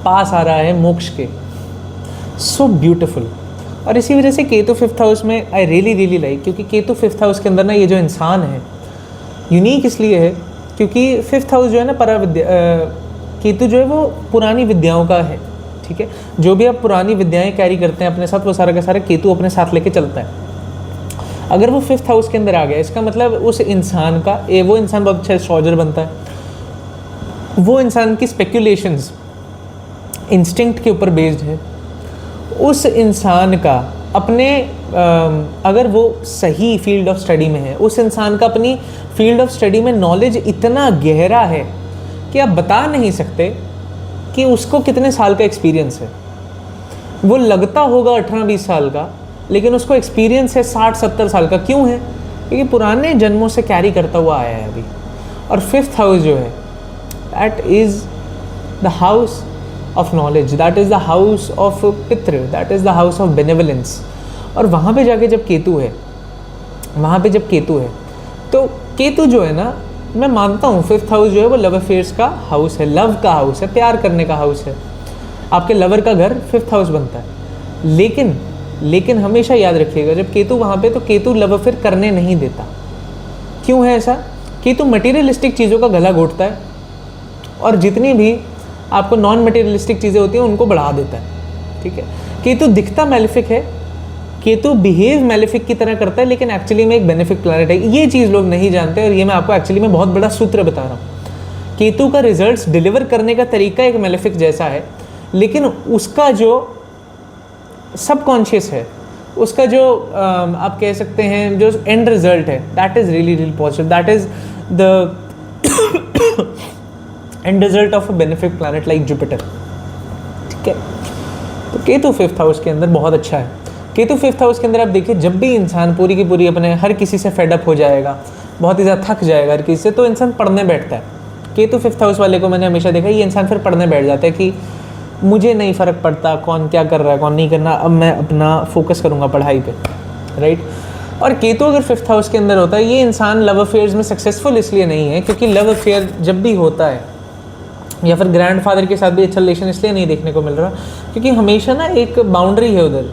पास आ रहा है मोक्ष के। So beautiful. और इसी वजह से केतु 5th हाउस में आई रियली रियली लाइक, क्योंकि केतु 5th हाउस के अंदर ना ये जो इंसान है यूनिक इसलिए है क्योंकि 5th हाउस जो है ना केतु जो है वो पुरानी विद्याओं का है, ठीक है। जो भी आप पुरानी विद्याएं कैरी करते हैं अपने साथ, वो सारा का सारा केतु अपने साथ लेके चलता है। अगर वो 5th हाउस के अंदर आ गया, इसका मतलब उस इंसान का वो इंसान बहुत अच्छा एस्ट्रोलॉजर बनता है। वो इंसान की स्पेक्यूलेशंस इंस्टिंक्ट के ऊपर बेस्ड है। उस इंसान का अपने अगर वो सही फील्ड ऑफ स्टडी में है, उस इंसान का अपनी फील्ड ऑफ स्टडी में नॉलेज इतना गहरा है कि आप बता नहीं सकते कि उसको कितने साल का एक्सपीरियंस है। वो लगता होगा 18-20 साल का, लेकिन उसको एक्सपीरियंस है 60-70 साल का। क्यों है? क्योंकि पुराने जन्मों से कैरी करता हुआ आया है अभी। और 5th हाउस जो है that is the house of knowledge, that is the house of pitru, that is the house of benevolence. और वहाँ पे जाके जब केतु है, तो केतु जो है ना, मैं मानता हूँ 5th हाउस जो है वो लव अफेयर्स का हाउस है, लव का हाउस है, प्यार करने का हाउस है। आपके लवर का घर 5th हाउस बनता है। लेकिन हमेशा याद रखिएगा जब केतु वहाँ पे, तो केतु लव अफेयर करने नहीं देता। क्यों है ऐसा? केतु मटेरियलिस्टिक चीज़ों का गला घोटता है और जितनी भी आपको नॉन मटेरियलिस्टिक चीज़ें होती हैं उनको बढ़ा देता है, ठीक है। केतु दिखता मैलेफिक है, केतु बिहेव मैलेफिक की तरह करता है, लेकिन एक्चुअली में एक बेनिफिक प्लैनेट है। ये चीज़ लोग नहीं जानते और ये मैं आपको एक्चुअली में बहुत बड़ा सूत्र बता रहा हूँ। केतु का रिजल्ट्स डिलीवर करने का तरीका एक मैलेफिक जैसा है, लेकिन उसका जो सबकॉन्शियस है, उसका जो आप कह सकते हैं जो एंड रिजल्ट है, that is really really positive, that is the end result of a benefic planet like Jupiter, ठीक है। तो केतु 5th हाउस के अंदर बहुत अच्छा है। केतु 5th हाउस के अंदर आप देखिए, जब भी इंसान पूरी की पूरी अपने हर किसी से फेडअप हो जाएगा, बहुत ही ज़्यादा थक जाएगा हर किसी से, तो इंसान पढ़ने बैठता है। केतु 5th हाउस वाले को मैंने हमेशा देखा, ये इंसान फिर पढ़ने बैठ जाता है कि मुझे नहीं फ़र्क पड़ता कौन क्या कर रहा है, कौन नहीं करना, अब मैं अपना फोकस करूँगा पढ़ाई पे, राइट। और केतु अगर 5th हाउस के अंदर होता है, ये इंसान लव अफेयर्स में सक्सेसफुल इसलिए नहीं है क्योंकि लव अफेयर जब भी होता है, या फिर ग्रैंडफादर के साथ भी अच्छा रिलेशन इसलिए नहीं देखने को मिल रहा क्योंकि हमेशा ना एक बाउंड्री है उधर।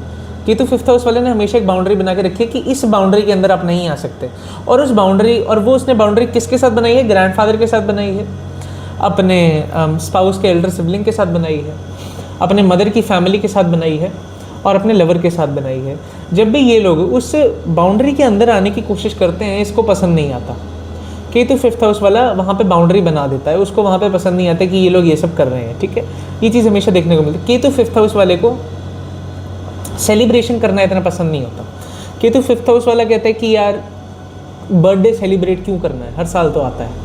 केतु 5th हाउस वाले ने हमेशा एक बाउंड्री बना के रखी है कि इस बाउंड्री के अंदर आप नहीं आ सकते। और उस बाउंड्री, और वो उसने बाउंड्री किसके साथ बनाई है? ग्रैंडफादर के साथ बनाई है, अपने स्पाउस के एल्डर सिबलिंग के साथ बनाई है, अपने मदर की फैमिली के साथ बनाई है और अपने लवर के साथ बनाई है। जब भी ये लोग उस बाउंड्री के अंदर आने की कोशिश करते हैं, इसको पसंद नहीं आता। केतु 5th हाउस वाला वहाँ पे बाउंड्री बना देता है, उसको वहाँ पे पसंद नहीं आता कि ये लोग ये सब कर रहे हैं, ठीक है। ये चीज़ हमेशा देखने को मिलती है। केतु 5th हाउस वाले को सेलिब्रेशन करना इतना पसंद नहीं होता। केतु 5th हाउस वाला कहता है कि यार बर्थडे सेलिब्रेट क्यों करना है, हर साल तो आता है।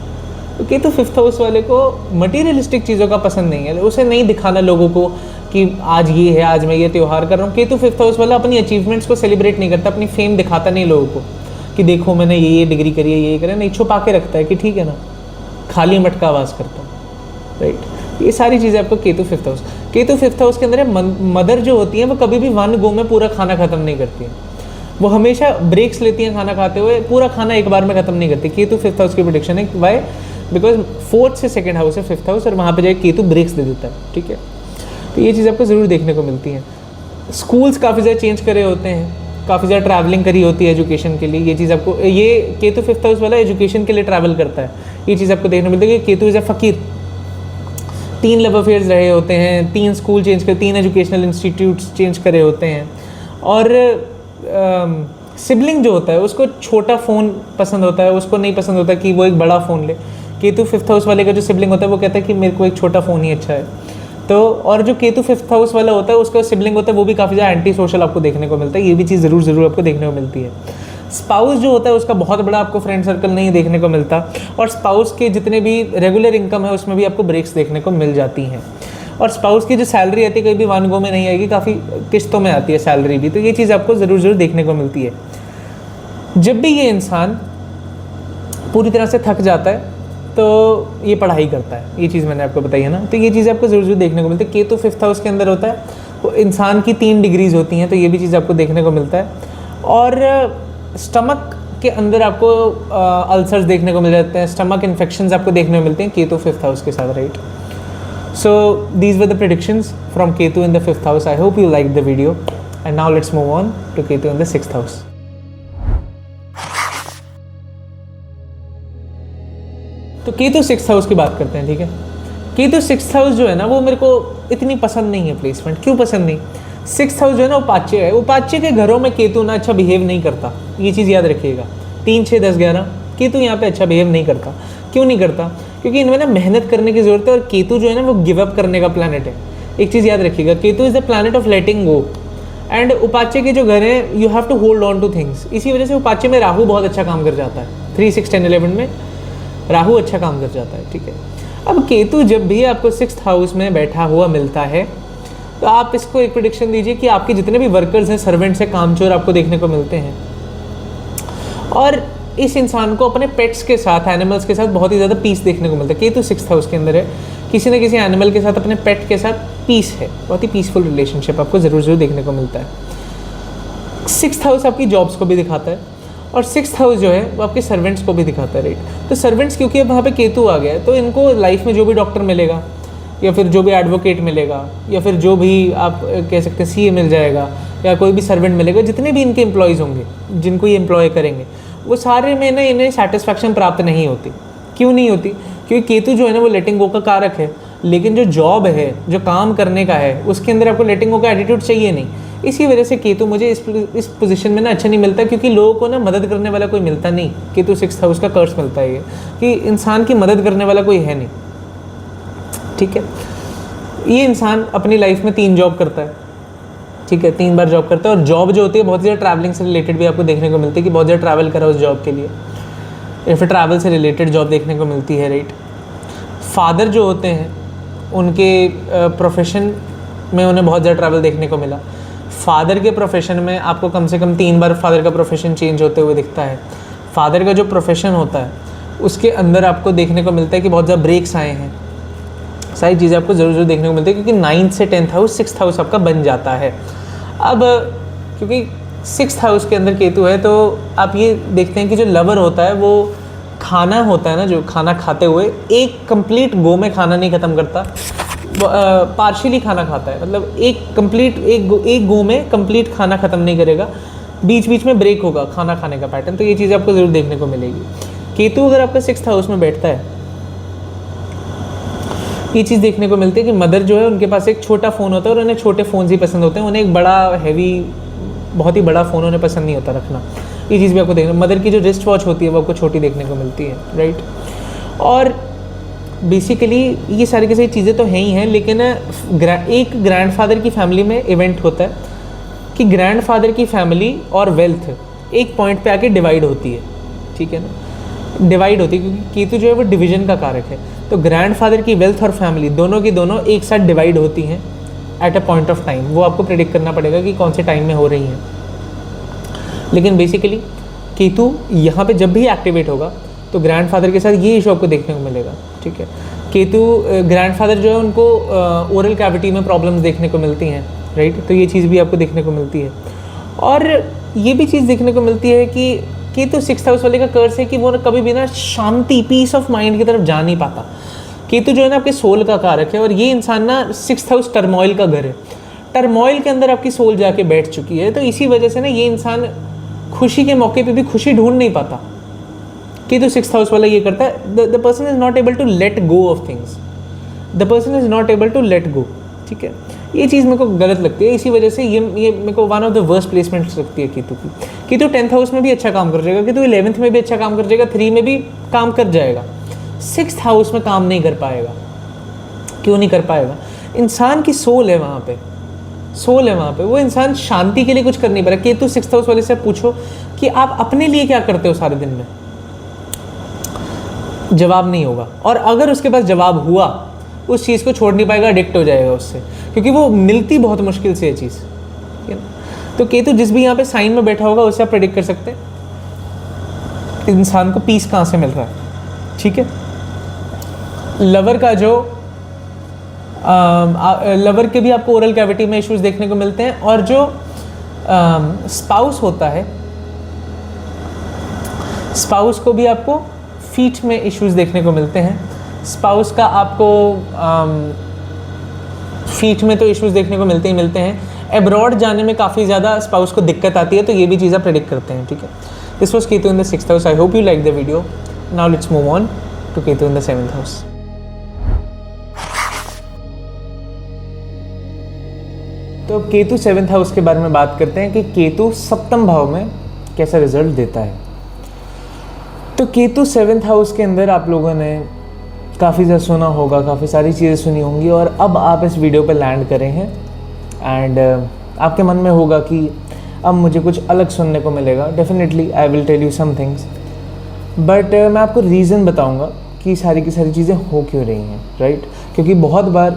तो केतु 5th हाउस वाले को मटीरियलिस्टिक चीज़ों का पसंद नहीं है, उसे नहीं दिखाना लोगों को कि आज ये है, आज मैं ये त्यौहार कर रहा हूँ। केतु 5th हाउस वाला अपनी अचीवमेंट्स को सेलिब्रेट नहीं करता, अपनी फेम दिखाता नहीं लोगों को कि देखो मैंने ये डिग्री करी है, ये करे, नहीं, छुपा के रखता है कि ठीक है ना, खाली मटका आवाज़ करता हूँ, राइट। ये सारी चीज़ें आपको Ketu 5th house. Ketu 5th house के अंदर मदर जो होती हैं वो कभी भी 1 गो में पूरा खाना ख़त्म नहीं करती हैं, वो हमेशा ब्रेक्स लेती हैं खाना खाते हुए, पूरा खाना एक बार में ख़त्म नहीं करती। केतु 5th हाउस की प्रेडिक्शन है, वाई? बिकॉज 4th से 2nd हाउस है 5th हाउस, और वहाँ पे जाके केतु ब्रेक्स दे देता है, ठीक है। तो ये चीज़ आपको ज़रूर देखने को मिलती है। स्कूल्स काफ़ी ज़्यादा चेंज करे होते हैं, काफ़ी ज़्यादा ट्रैवलिंग करी होती है एजुकेशन के लिए, ये चीज़ आपको, ये केतु 5th हाउस वाला एजुकेशन के लिए ट्रैवल करता है, ये चीज़ आपको देखने को मिलती है कि केतु इज़ अ फ़कीर। 3 लव अफेयर्स रहे होते हैं, 3 स्कूल चेंज कर, 3 एजुकेशनल इंस्टीट्यूट्स चेंज करे होते हैं, और सिबलिंग जो होता है उसको छोटा फ़ोन पसंद होता है, उसको नहीं पसंद होता कि वो एक बड़ा फ़ोन ले। केतु 5th हाउस वाले का जो सिबलिंग होता है वो कहता है कि मेरे को एक छोटा फ़ोन ही अच्छा है। तो और जो केतु 5th हाउस वाला होता है उसका सिबलिंग होता है वो भी काफ़ी ज़्यादा एंटी सोशल आपको देखने को मिलता है, ये भी चीज़ ज़रूर आपको देखने को मिलती है। स्पाउस जो होता है उसका बहुत बड़ा आपको फ्रेंड सर्कल नहीं देखने को मिलता, और स्पाउस के जितने भी रेगुलर इनकम है उसमें भी आपको ब्रेक्स देखने को मिल जाती हैं। और स्पाउस की जो सैलरी आती है कहीं भी वन गो में नहीं आएगी, काफ़ी किस्तों में आती है सैलरी भी, तो ये चीज़ आपको ज़रूर देखने को मिलती है। जब भी ये इंसान पूरी तरह से थक जाता है तो ये पढ़ाई करता है, ये चीज़ मैंने आपको बताई है ना, तो ये चीज़ आपको ज़रूर देखने को मिलती है। केतु 5th हाउस के अंदर होता है, वो इंसान की 3 डिग्रीज होती हैं, तो ये भी चीज़ आपको देखने को मिलता है। और स्टमक के अंदर आपको अल्सर्स देखने को मिल जाते हैं, स्टमक इन्फेक्शंस आपको देखने को मिलते हैं केतु 5th हाउस के साथ, right. So these were the predictions from Ketu in the 5th house. I hope you like the video, and now let's move on to Ketu in the 6th house. तो केतु 6th हाउस की बात करते हैं, ठीक है। केतु 6th हाउस जो है ना वो मेरे को इतनी पसंद नहीं है प्लेसमेंट। क्यों पसंद नहीं? 6th हाउस जो है ना उपाच्य है, उपाच्य के घरों में केतु ना अच्छा बिहेव नहीं करता, ये चीज़ याद रखिएगा। 3, 6, 10, 11 केतु यहाँ पे अच्छा बिहेव नहीं करता। क्यों नहीं करता? क्योंकि इनमें ना मेहनत करने की जरूरत है, और केतु जो है ना वो गिव अप करने का प्लैनेट है। एक चीज़ याद रखिएगा, Ketu is the planet of letting go, and upachaya के जो घर हैं you have to hold on to things. इसी वजह से उपाच्य में राहु बहुत अच्छा काम कर जाता है, 3, 6, 10, 11 में राहु अच्छा काम कर जाता है, ठीक है। अब केतु जब भी आपको 6th हाउस में बैठा हुआ मिलता है तो आप इसको एक प्रेडिक्शन दीजिए कि आपके जितने भी वर्कर्स हैं, सर्वेंट्स हैं, कामचोर आपको देखने को मिलते हैं, और इस इंसान को अपने पेट्स के साथ, एनिमल्स के साथ बहुत ही ज़्यादा पीस देखने को मिलता है। केतु 6th हाउस के अंदर है, किसी न किसी एनिमल के साथ, अपने पेट के साथ पीस है, बहुत ही पीसफुल रिलेशनशिप आपको ज़रूर देखने को मिलता है। 6th हाउस आपकी जॉब्स को भी दिखाता है, और 6th हाउस जो है वो आपके सर्वेंट्स को भी दिखाता है, राइट। तो सर्वेंट्स क्योंकि अब वहाँ पे केतु आ गया है तो इनको लाइफ में जो भी डॉक्टर मिलेगा, या फिर जो भी एडवोकेट मिलेगा, या फिर जो भी आप कह सकते हैं सीए मिल जाएगा, या कोई भी सर्वेंट मिलेगा, जितने भी इनके एम्प्लॉयज़ होंगे जिनको ये एम्प्लॉय करेंगे, वो सारे में ना इन्हें सेटिस्फैक्शन प्राप्त नहीं होती। क्यों नहीं होती? क्योंकि केतु जो है ना वो लेटिंग गो का कारक है, लेकिन जो जॉब है, जो काम करने का है, उसके अंदर आपको लेटिंग गो का एटीट्यूड चाहिए नहीं। इसी वजह से केतु मुझे इस पोजीशन में ना अच्छा नहीं मिलता, क्योंकि लोगों को ना मदद करने वाला कोई मिलता नहीं। केतु 6th हाउस का कर्स मिलता है ये, कि इंसान की मदद करने वाला कोई है नहीं, ठीक है। ये इंसान अपनी लाइफ में 3 जॉब करता है, ठीक है, 3 बार जॉब करता है, और जॉब जो होती है बहुत ज़्यादा ट्रैवलिंग से रिलेटेड भी आपको देखने को मिलती है, कि बहुत ज़्यादा ट्रैवल करा उस जॉब के लिए, या फिर ट्रैवल से रिलेटेड जॉब देखने को मिलती है, राइट। फादर जो होते हैं उनके प्रोफेशन में उन्हें बहुत ज़्यादा ट्रैवल देखने को मिला। फादर के प्रोफेशन में आपको कम से कम 3 बार फादर का प्रोफेशन चेंज होते हुए दिखता है। फादर का जो प्रोफेशन होता है उसके अंदर आपको देखने को मिलता है कि बहुत ज़्यादा ब्रेक्स आए हैं, सारी चीज़ें आपको ज़रूर देखने को मिलती है, क्योंकि 9th से 10th हाउस 6th हाउस आपका बन जाता है। अब क्योंकि 6th हाउस के अंदर केतु है तो आप ये देखते हैं कि जो लवर होता है वो खाना होता है ना, जो खाना खाते हुए एक कंप्लीट गो में खाना नहीं ख़त्म करता, पार्शियली खाना खाता है, मतलब एक गो में कंप्लीट खाना ख़त्म नहीं करेगा, बीच बीच में ब्रेक होगा खाना खाने का पैटर्न। तो ये चीज़ आपको ज़रूर देखने को मिलेगी। केतु अगर आपका 6th हाउस में बैठता है, ये चीज़ देखने को मिलती है कि मदर जो है उनके पास एक छोटा फ़ोन होता है, और उन्हें छोटे फ़ोन्स ही पसंद होते हैं, उन्हें एक बड़ा हैवी, बहुत ही बड़ा फ़ोन उन्हें पसंद नहीं होता रखना। ये चीज़ भी आपको देखना, मदर की जो रिस्ट वॉच होती है वो आपको छोटी देखने को मिलती है, राइट। और बेसिकली ये सारी की सारी चीज़ें तो हैं ही हैं, लेकिन एक ग्रैंडफादर की फैमिली में इवेंट होता है कि ग्रैंडफादर की फैमिली और वेल्थ एक पॉइंट पे आके डिवाइड होती है, ठीक है ना, डिवाइड होती है, क्योंकि केतु जो है वो डिवीजन का कारक है। तो ग्रैंडफादर की वेल्थ और फैमिली दोनों की दोनों एक साथ डिवाइड होती हैं at a point of time. वो आपको प्रेडिक्ट करना पड़ेगा कि कौन से टाइम में हो रही हैं, लेकिन बेसिकली केतु यहाँ पे जब भी एक्टिवेट होगा तो ग्रैंडफादर के साथ ये इशू आपको देखने को मिलेगा, ठीक है। केतु ग्रैंडफादर जो है उनको ओरल कैविटी में प्रॉब्लम्स देखने को मिलती हैं, राइट। तो ये चीज़ भी आपको देखने को मिलती है, और ये भी चीज़ देखने को मिलती है कि केतु 6th हाउस वाले का कर्स है कि वो कभी भी ना शांति, पीस ऑफ माइंड की तरफ जा नहीं पाता। केतु जो है ना आपके सोल का कारक है, और ये इंसान ना 6th हाउस टर्मोइल का घर है। टर्मोइल के अंदर आपकी सोल जाके बैठ चुकी है। तो इसी वजह से ना ये इंसान खुशी के मौके पे भी खुशी ढूंढ नहीं पाता। कि तो 6th हाउस वाला ये करता है, the person is not able to let go of things, the person is not able to let go. ठीक है, ये चीज़ मेरे को गलत लगती है। इसी वजह से ये मेरे को one of the worst placements लगती है केतु की। केतु 10th हाउस में भी अच्छा काम कर जाएगा, केतु 11th में भी अच्छा काम कर जाएगा, 3 में भी काम कर जाएगा, 6th हाउस में काम नहीं कर पाएगा। क्यों नहीं कर पाएगा? इंसान की सोल है वहाँ पे, सोल है वहाँ पे। वो इंसान शांति के लिए कुछ कर नहीं पा रहा। केतु 6th हाउस वाले से पूछो कि आप अपने लिए क्या करते हो सारे दिन में, जवाब नहीं होगा। और अगर उसके पास जवाब हुआ, उस चीज़ को छोड़ नहीं पाएगा, एडिक्ट हो जाएगा उससे, क्योंकि वो मिलती बहुत मुश्किल से ये चीज़, ठीक है ना। तो केतु जिस भी यहाँ पे साइन में बैठा होगा उससे आप प्रेडिक्ट कर सकते हैं इंसान को पीस कहाँ से मिल रहा है। ठीक है, लवर का जो लवर के भी आपको ओरल कैविटी में इश्यूज देखने को मिलते हैं। और जो स्पाउस होता है, स्पाउस को भी आपको फीट में इश्यूज देखने को मिलते हैं। स्पाउस का आपको फीट में तो इश्यूज देखने को मिलते ही मिलते हैं। एब्रॉड जाने में काफ़ी ज़्यादा स्पाउस को दिक्कत आती है, तो ये भी चीज़ आप प्रेडिक्ट करते हैं। ठीक है, this was Ketu in the 6th house. I hope you like the video. Now let's move on to Ketu in the 7th house. तो केतु 7th हाउस के बारे में बात करते हैं कि केतु सप्तम भाव में कैसा रिजल्ट देता है। तो केतु 7th हाउस के अंदर आप लोगों ने काफ़ी ज़्यादा सुना होगा, काफ़ी सारी चीज़ें सुनी होंगी, और अब आप इस वीडियो पर लैंड करे हैं एंड आपके मन में होगा कि अब मुझे कुछ अलग सुनने को मिलेगा। Definitely I will tell you some things, but मैं आपको रीज़न बताऊंगा कि सारी की सारी चीज़ें हो क्यों रही हैं, राइट। क्योंकि बहुत बार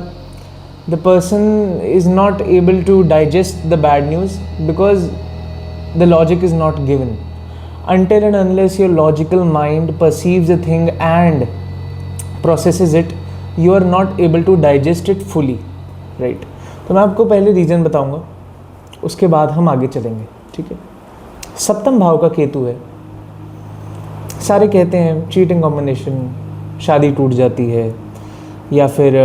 the person is not able to digest the bad news because the logic is not given. Until and unless your logical mind perceives a thing and processes it, you are not able to digest it fully, right? तो मैं आपको पहले रीज़न बताऊंगा, उसके बाद हम आगे चलेंगे। ठीक है, सप्तम भाव का केतु है। सारे कहते हैं चीटिंग कॉम्बिनेशन, शादी टूट जाती है, या फिर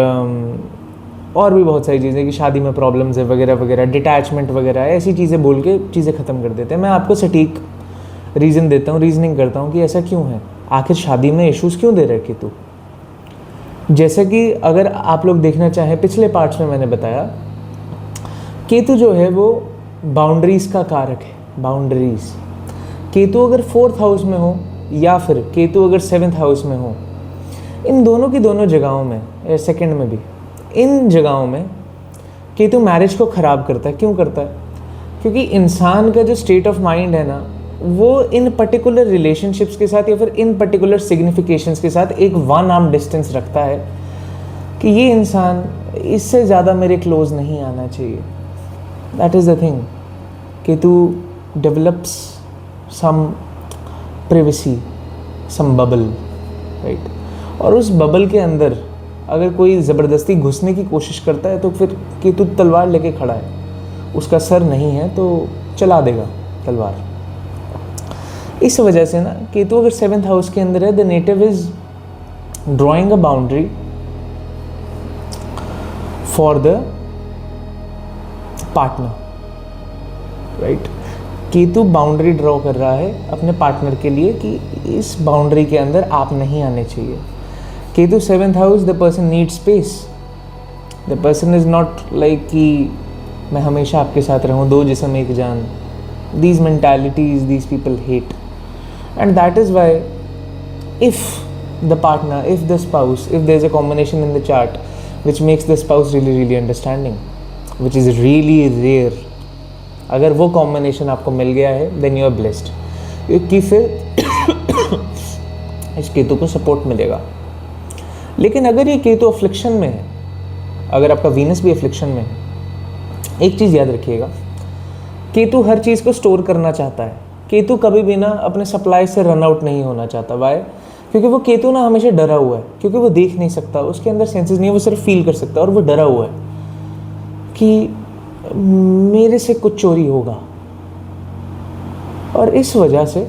और भी बहुत सारी चीज़ें कि शादी में प्रॉब्लम्स है वगैरह वगैरह, डिटैचमेंट वगैरह, ऐसी चीज़ें बोल के चीज़ें ख़त्म कर देते हैं। मैं आपको सटीक रीज़न देता हूँ, रीजनिंग करता हूँ कि ऐसा क्यों है, आखिर शादी में इश्यूज़ क्यों दे रहे हैं केतु। जैसे कि अगर आप लोग देखना चाहें, पिछले पार्ट्स में मैंने बताया केतु जो है वो बाउंड्रीज़ का कारक है। बाउंड्रीज़, केतु अगर 4th हाउस में हो या फिर केतु अगर 7th हाउस में हो, इन दोनों की दोनों जगहों में, सेकंड में भी, इन जगहों में केतु मैरिज को ख़राब करता है। क्यों करता है? क्योंकि इंसान का जो स्टेट ऑफ माइंड है ना, वो इन पर्टिकुलर रिलेशनशिप्स के साथ या फिर इन पर्टिकुलर सिग्निफिकेशंस के साथ एक वन आर्म डिस्टेंस रखता है कि ये इंसान इससे ज़्यादा मेरे क्लोज नहीं आना चाहिए। That is the thing. Ketu develops some privacy, some bubble, right. और उस बबल के अंदर अगर कोई ज़बरदस्ती घुसने की कोशिश करता है तो फिर केतु तलवार लेके खड़ा है, उसका सर नहीं है तो चला देगा तलवार। इस वजह से ना केतु अगर 7th हाउस के अंदर है, the native is drawing a boundary for the partner, right. Ketu boundary draw कर रहा है अपने पार्टनर के लिए कि इस बाउंड्री के अंदर आप नहीं आने चाहिए। Ketu 7th house, the person need space. The person is not like कि मैं हमेशा आपके साथ रहूं, दो जिस्म एक जान। These mentalities, these people hate, and that is why if the partner, if the spouse, if there's a combination in the chart which makes the spouse really understanding, which is really rare, अगर वो combination आपको मिल गया है then you are blessed, क्योंकि फिर इस केतु को सपोर्ट मिलेगा। लेकिन अगर ये केतु अफ्लिक्शन में है, अगर आपका वीनस भी अफ्लिक्शन में है, एक चीज़ याद रखिएगा, केतु हर चीज़ को स्टोर करना चाहता है। केतु कभी भी ना अपने सप्लाई से रन आउट नहीं होना चाहता। वाई? क्योंकि वो केतु ना हमेशा डरा हुआ है, क्योंकि वो देख नहीं सकता, उसके अंदर सेंसेस नहीं है, वो सिर्फ फील कर सकता है। और वो डरा हुआ है कि मेरे से कुछ चोरी होगा, और इस वजह से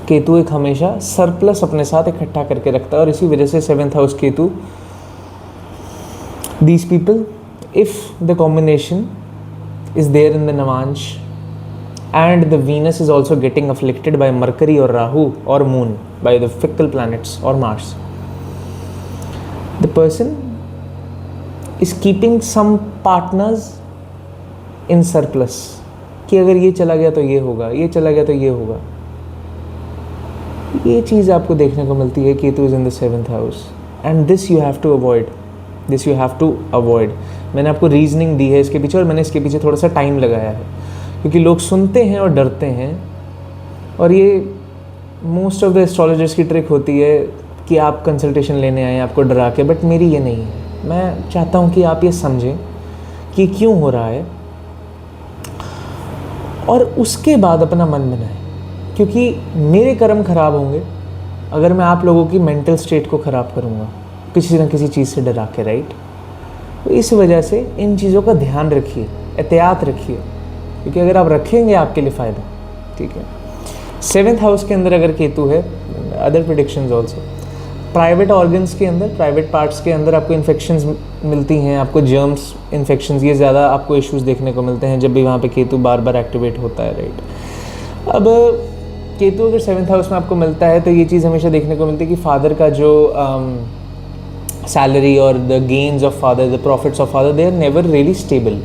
केतु एक हमेशा सरप्लस अपने साथ इकट्ठा करके रखता है। और इसी वजह से 7th house Ketu, these people if the combination is there in the Navansh and the Venus is also getting afflicted by Mercury or Rahu or Moon, by the fickle planets or Mars, the person is keeping some partners in surplus कि अगर ये चला गया तो ये होगा, ये चला गया तो ये होगा. ये चीज़ आपको देखने को मिलती है. Ketu is in the 7th house and this you have to avoid. This you have to avoid. मैंने आपको रीजनिंग दी है इसके पीछे और मैंने इसके पीछे थोड़ा सा टाइम लगाया है क्योंकि लोग सुनते हैं और डरते हैं. और ये मोस्ट ऑफ द एस्ट्रोलॉजर्स की ट्रिक होती है कि आप कंसल्टेशन लेने आए आपको डरा के, बट मेरी ये नहीं है. मैं चाहता हूँ कि आप ये समझें कि क्यों हो रहा है और उसके बाद अपना मन बनाएं. क्योंकि मेरे कर्म खराब होंगे अगर मैं आप लोगों की मेंटल स्टेट को ख़राब करूँगा किसी न किसी चीज़ से डरा के, राइट. तो इस वजह से इन चीज़ों का ध्यान रखिए, एहतियात रखिए, क्योंकि अगर आप रखेंगे आपके लिए फ़ायदा. ठीक है. 7th हाउस के अंदर अगर केतु है, other predictions also, private organs के अंदर, प्राइवेट पार्ट्स के अंदर आपको इन्फेक्शंस मिलती हैं, आपको जर्म्स इन्फेक्शंस, ये ज़्यादा आपको इश्यूज़ देखने को मिलते हैं जब भी वहाँ पे केतु बार बार एक्टिवेट होता है, राइट. अब केतु अगर 7th हाउस में आपको मिलता है तो ये चीज़ हमेशा देखने को मिलती है कि फादर का जो सैलरी और the gains of father, the profits of father, they are never really stable,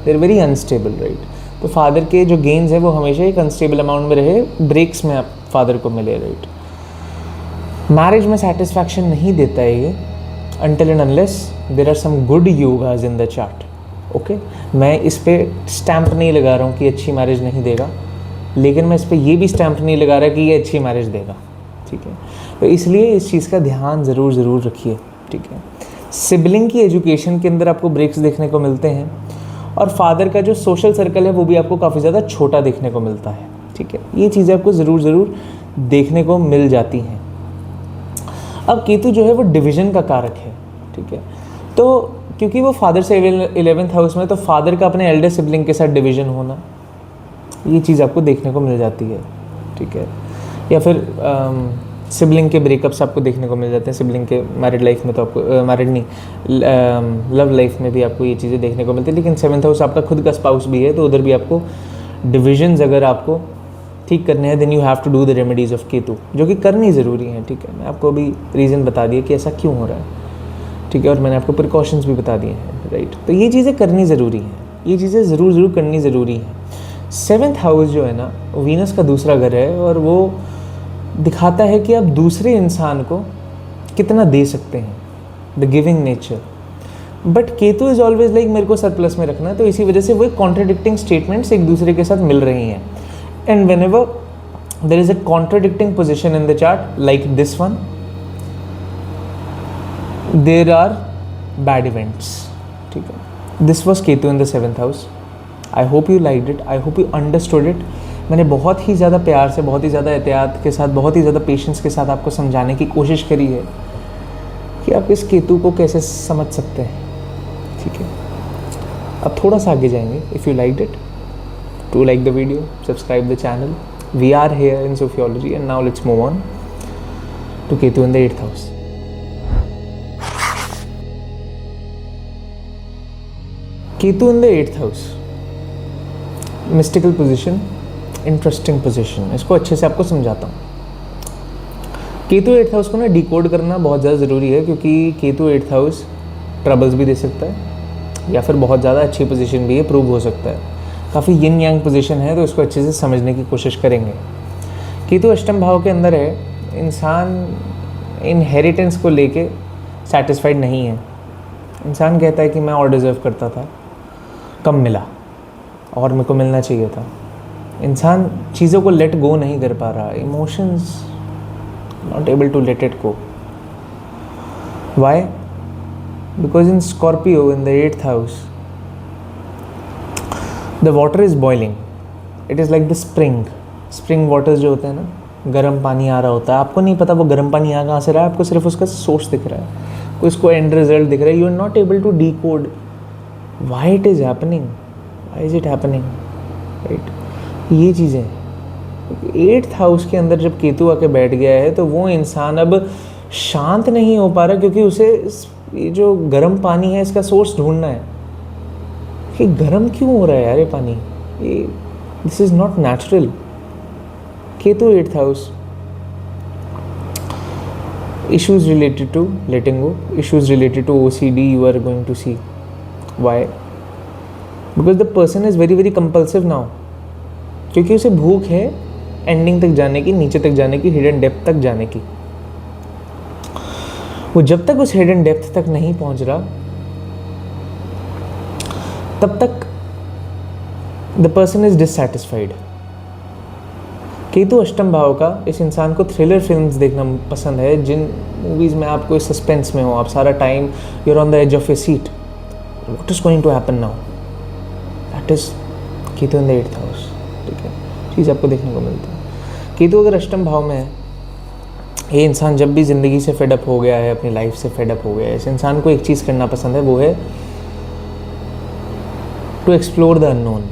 they are very unstable, right. तो फादर के जो गेन्स है वो हमेशा एक अनस्टेबल अमाउंट में रहे, ब्रेक्स में आप फादर को मिले, राइट. मैरिज में सेटिस्फैक्शन नहीं देता है ये until and unless there are some good yogas in the chart. Okay, मैं इस पे स्टैम्प नहीं लगा रहा हूँ कि अच्छी मैरिज नहीं देगा, लेकिन मैं इस पे ये भी स्टैम्प नहीं लगा रहा कि ये अच्छी मैरिज देगा. ठीक है. तो इसलिए इस चीज़ का ध्यान ज़रूर रखिए. ठीक है. सिबलिंग की एजुकेशन के अंदर आपको ब्रेक्स देखने को मिलते हैं और फादर का जो सोशल सर्कल है वो भी आपको काफ़ी ज़्यादा छोटा देखने को मिलता है. ठीक है. ये चीज़ें आपको ज़रूर देखने को मिल जाती हैं. अब केतु जो है वो डिवीज़न का कारक है. ठीक है. तो क्योंकि वो फादर से 11th हाउस में, तो फादर का अपने एल्डर सिबलिंग के साथ डिवीज़न होना, ये चीज़ आपको देखने को मिल जाती है. ठीक है. या फिर सिबलिंग के ब्रेकअप्स आपको देखने को मिल जाते हैं. सिबलिंग के मैरिड लाइफ में तो आपको मैरिड नहीं, लव लाइफ में भी आपको ये चीज़ें देखने को मिलती है. लेकिन 7th हाउस आपका खुद का स्पाउस भी है, तो उधर भी आपको डिविजन्स अगर आपको ठीक करने हैं, then you have to do the remedies of Ketu, जो कि करनी ज़रूरी है. ठीक है. मैं आपको अभी रीज़न बता दिया कि ऐसा क्यों हो रहा है. ठीक है. और मैंने आपको प्रिकॉशंस भी बता दिए हैं, राइट. तो ये चीज़ें करनी ज़रूरी हैं, ये चीज़ें ज़रूर करनी ज़रूरी हैं. 7th हाउस जो है ना, वीनस का दूसरा घर है और वो दिखाता है कि आप दूसरे इंसान को कितना दे सकते हैं, the giving nature. But Ketu is always like मेरे को सरप्लस में रखना है, तो इसी वजह से वो कॉन्ट्राडिक्टिंग स्टेटमेंट्स एक दूसरे के साथ मिल रही हैं. And whenever there is a contradicting position in the chart like this one, there are bad events. ठीक है. This was Ketu in the 7th house. I hope you liked it, I hope you understood it. मैंने बहुत ही ज़्यादा प्यार से, बहुत ही ज़्यादा एहतियात के साथ, बहुत ही ज़्यादा पेशेंस के साथ आपको समझाने की कोशिश करी है कि आप इस केतु को कैसे समझ सकते हैं. ठीक है. अब थोड़ा सा आगे जाएंगे. If you liked it, to like the video, subscribe the channel. We are here in Sophiology and now let's move on to Ketu in the 8th house. Ketu in the 8th house, mystical position, interesting position. इसको अच्छे से आपको समझाता हूँ. केतु 8th हाउस को ना डिकोड करना बहुत ज़्यादा ज़रूरी है, क्योंकि केतु 8th हाउस ट्रबल्स भी दे सकता है या फिर बहुत ज़्यादा अच्छी पोजीशन भी है, प्रूव हो सकता है. काफ़ी यिन यांग पोजीशन है, तो इसको अच्छे से समझने की कोशिश करेंगे. केतु अष्टम भाव के अंदर है. इंसान इनहेरिटेंस को लेके सेटिस्फाइड नहीं है. इंसान कहता है कि मैं और डिज़र्व करता था, कम मिला और मेरे को मिलना चाहिए था. इंसान चीज़ों को लेट गो नहीं कर पा रहा. Emotions not able to let it go. Why? Because in Scorpio in the 8th house the water is boiling. It is like the spring waters जो होते हैं ना, गर्म पानी आ रहा होता है. आपको नहीं पता वो गर्म पानी आ कहाँ से रहा है, आपको सिर्फ उसका सोर्स दिख रहा है, कोई उसको एंड रिजल्ट दिख रहा है. You are not able to decode why it is happening, why is it happening, right. ये चीज़ें 8th हाउस के अंदर जब केतु आके बैठ गया है, तो वो इंसान अब शांत नहीं हो पा रहा, क्योंकि उसे ये जो गर्म पानी है इसका सोर्स ढूंढना है. कि गर्म क्यों हो रहा है यार ये पानी, ये this is not natural. Ketu 8th house, issues related to letting go, issues related to OCD you are going to see. Why? Because the person is very very compulsive now, क्योंकि उसे भूख है एंडिंग तक जाने की, नीचे तक जाने की, हिडन डेप्थ तक जाने की। वो जब तक उस हिडन डेप्थ तक नहीं पहुंच रहा तब तक the person is dissatisfied. Ketu अष्टम भाव का इस इंसान को थ्रिलर फिल्म्स देखना पसंद है, जिन मूवीज़ में आप कोई सस्पेंस में हो, आप सारा time you are on the edge of a seat, what is going to happen now, that is Ketu in the 8th house. ठीक है, चीज़ आपको देखने को मिलती है। केतु अगर अष्टम भाव में है, ये इंसान जब भी ज़िंदगी से फेडअप हो गया है, अपनी लाइफ से फेडअप हो गया है, इस इंसान को एक चीज़ करना पसंद है, वो है टू एक्सप्लोर द अननोन।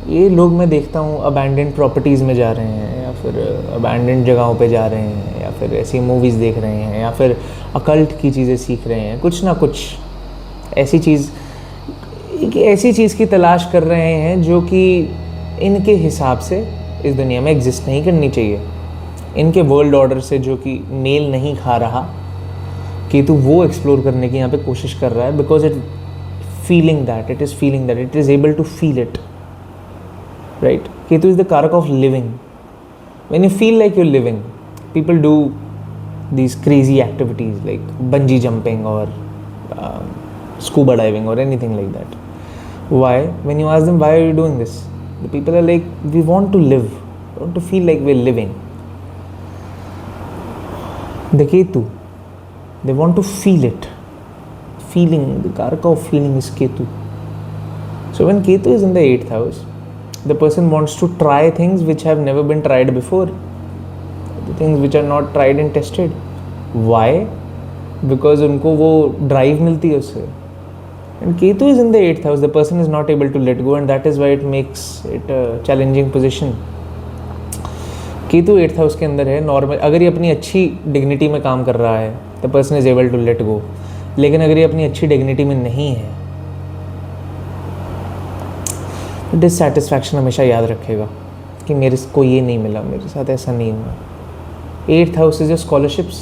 ये लोग मैं देखता हूँ अबैंडेंड प्रॉपर्टीज़ में जा रहे हैं, या फिर अबैंडेंड जगहों पे जा रहे हैं, या फिर ऐसी मूवीज़ देख रहे हैं, या फिर अकल्ट की चीज़ें सीख रहे हैं, कुछ ना कुछ ऐसी चीज़ की तलाश कर रहे हैं जो कि इनके हिसाब से इस दुनिया में एग्जिस्ट नहीं करनी चाहिए, इनके वर्ल्ड ऑर्डर से जो कि मेल नहीं खा रहा। केतु वो एक्सप्लोर करने की यहाँ पे कोशिश कर रहा है, because it is feeling that it is able to feel it, right? Ketu is the karak of living. When you feel like you're living, people do these crazy activities like bungee jumping or scuba diving or anything like that. Why? When you ask them why are you doing this, the people are like, we want to live, we want to feel like we're living. The Ketu, they want to feel it. Feeling, the karak of feeling is Ketu. So when Ketu is in the 8th house, the person wants to try things which have never been tried before, the things which are not tried and tested. Why? Because उनको वो drive मिलती है उससे। And Ketu is in the 8th house, the person is not able to let go, and that is why it makes it a challenging position. Ketu 8th house के अंदर है, नॉर्मल अगर ये अपनी अच्छी डिग्निटी में काम कर रहा है, the person is able to let go. लेकिन अगर ये अपनी अच्छी डिग्निटी में नहीं है, डिससैटिस्फैक्शन हमेशा याद रखेगा कि मेरे को ये नहीं मिला, मेरे साथ ऐसा नहीं हुआ। 8th house is your scholarships,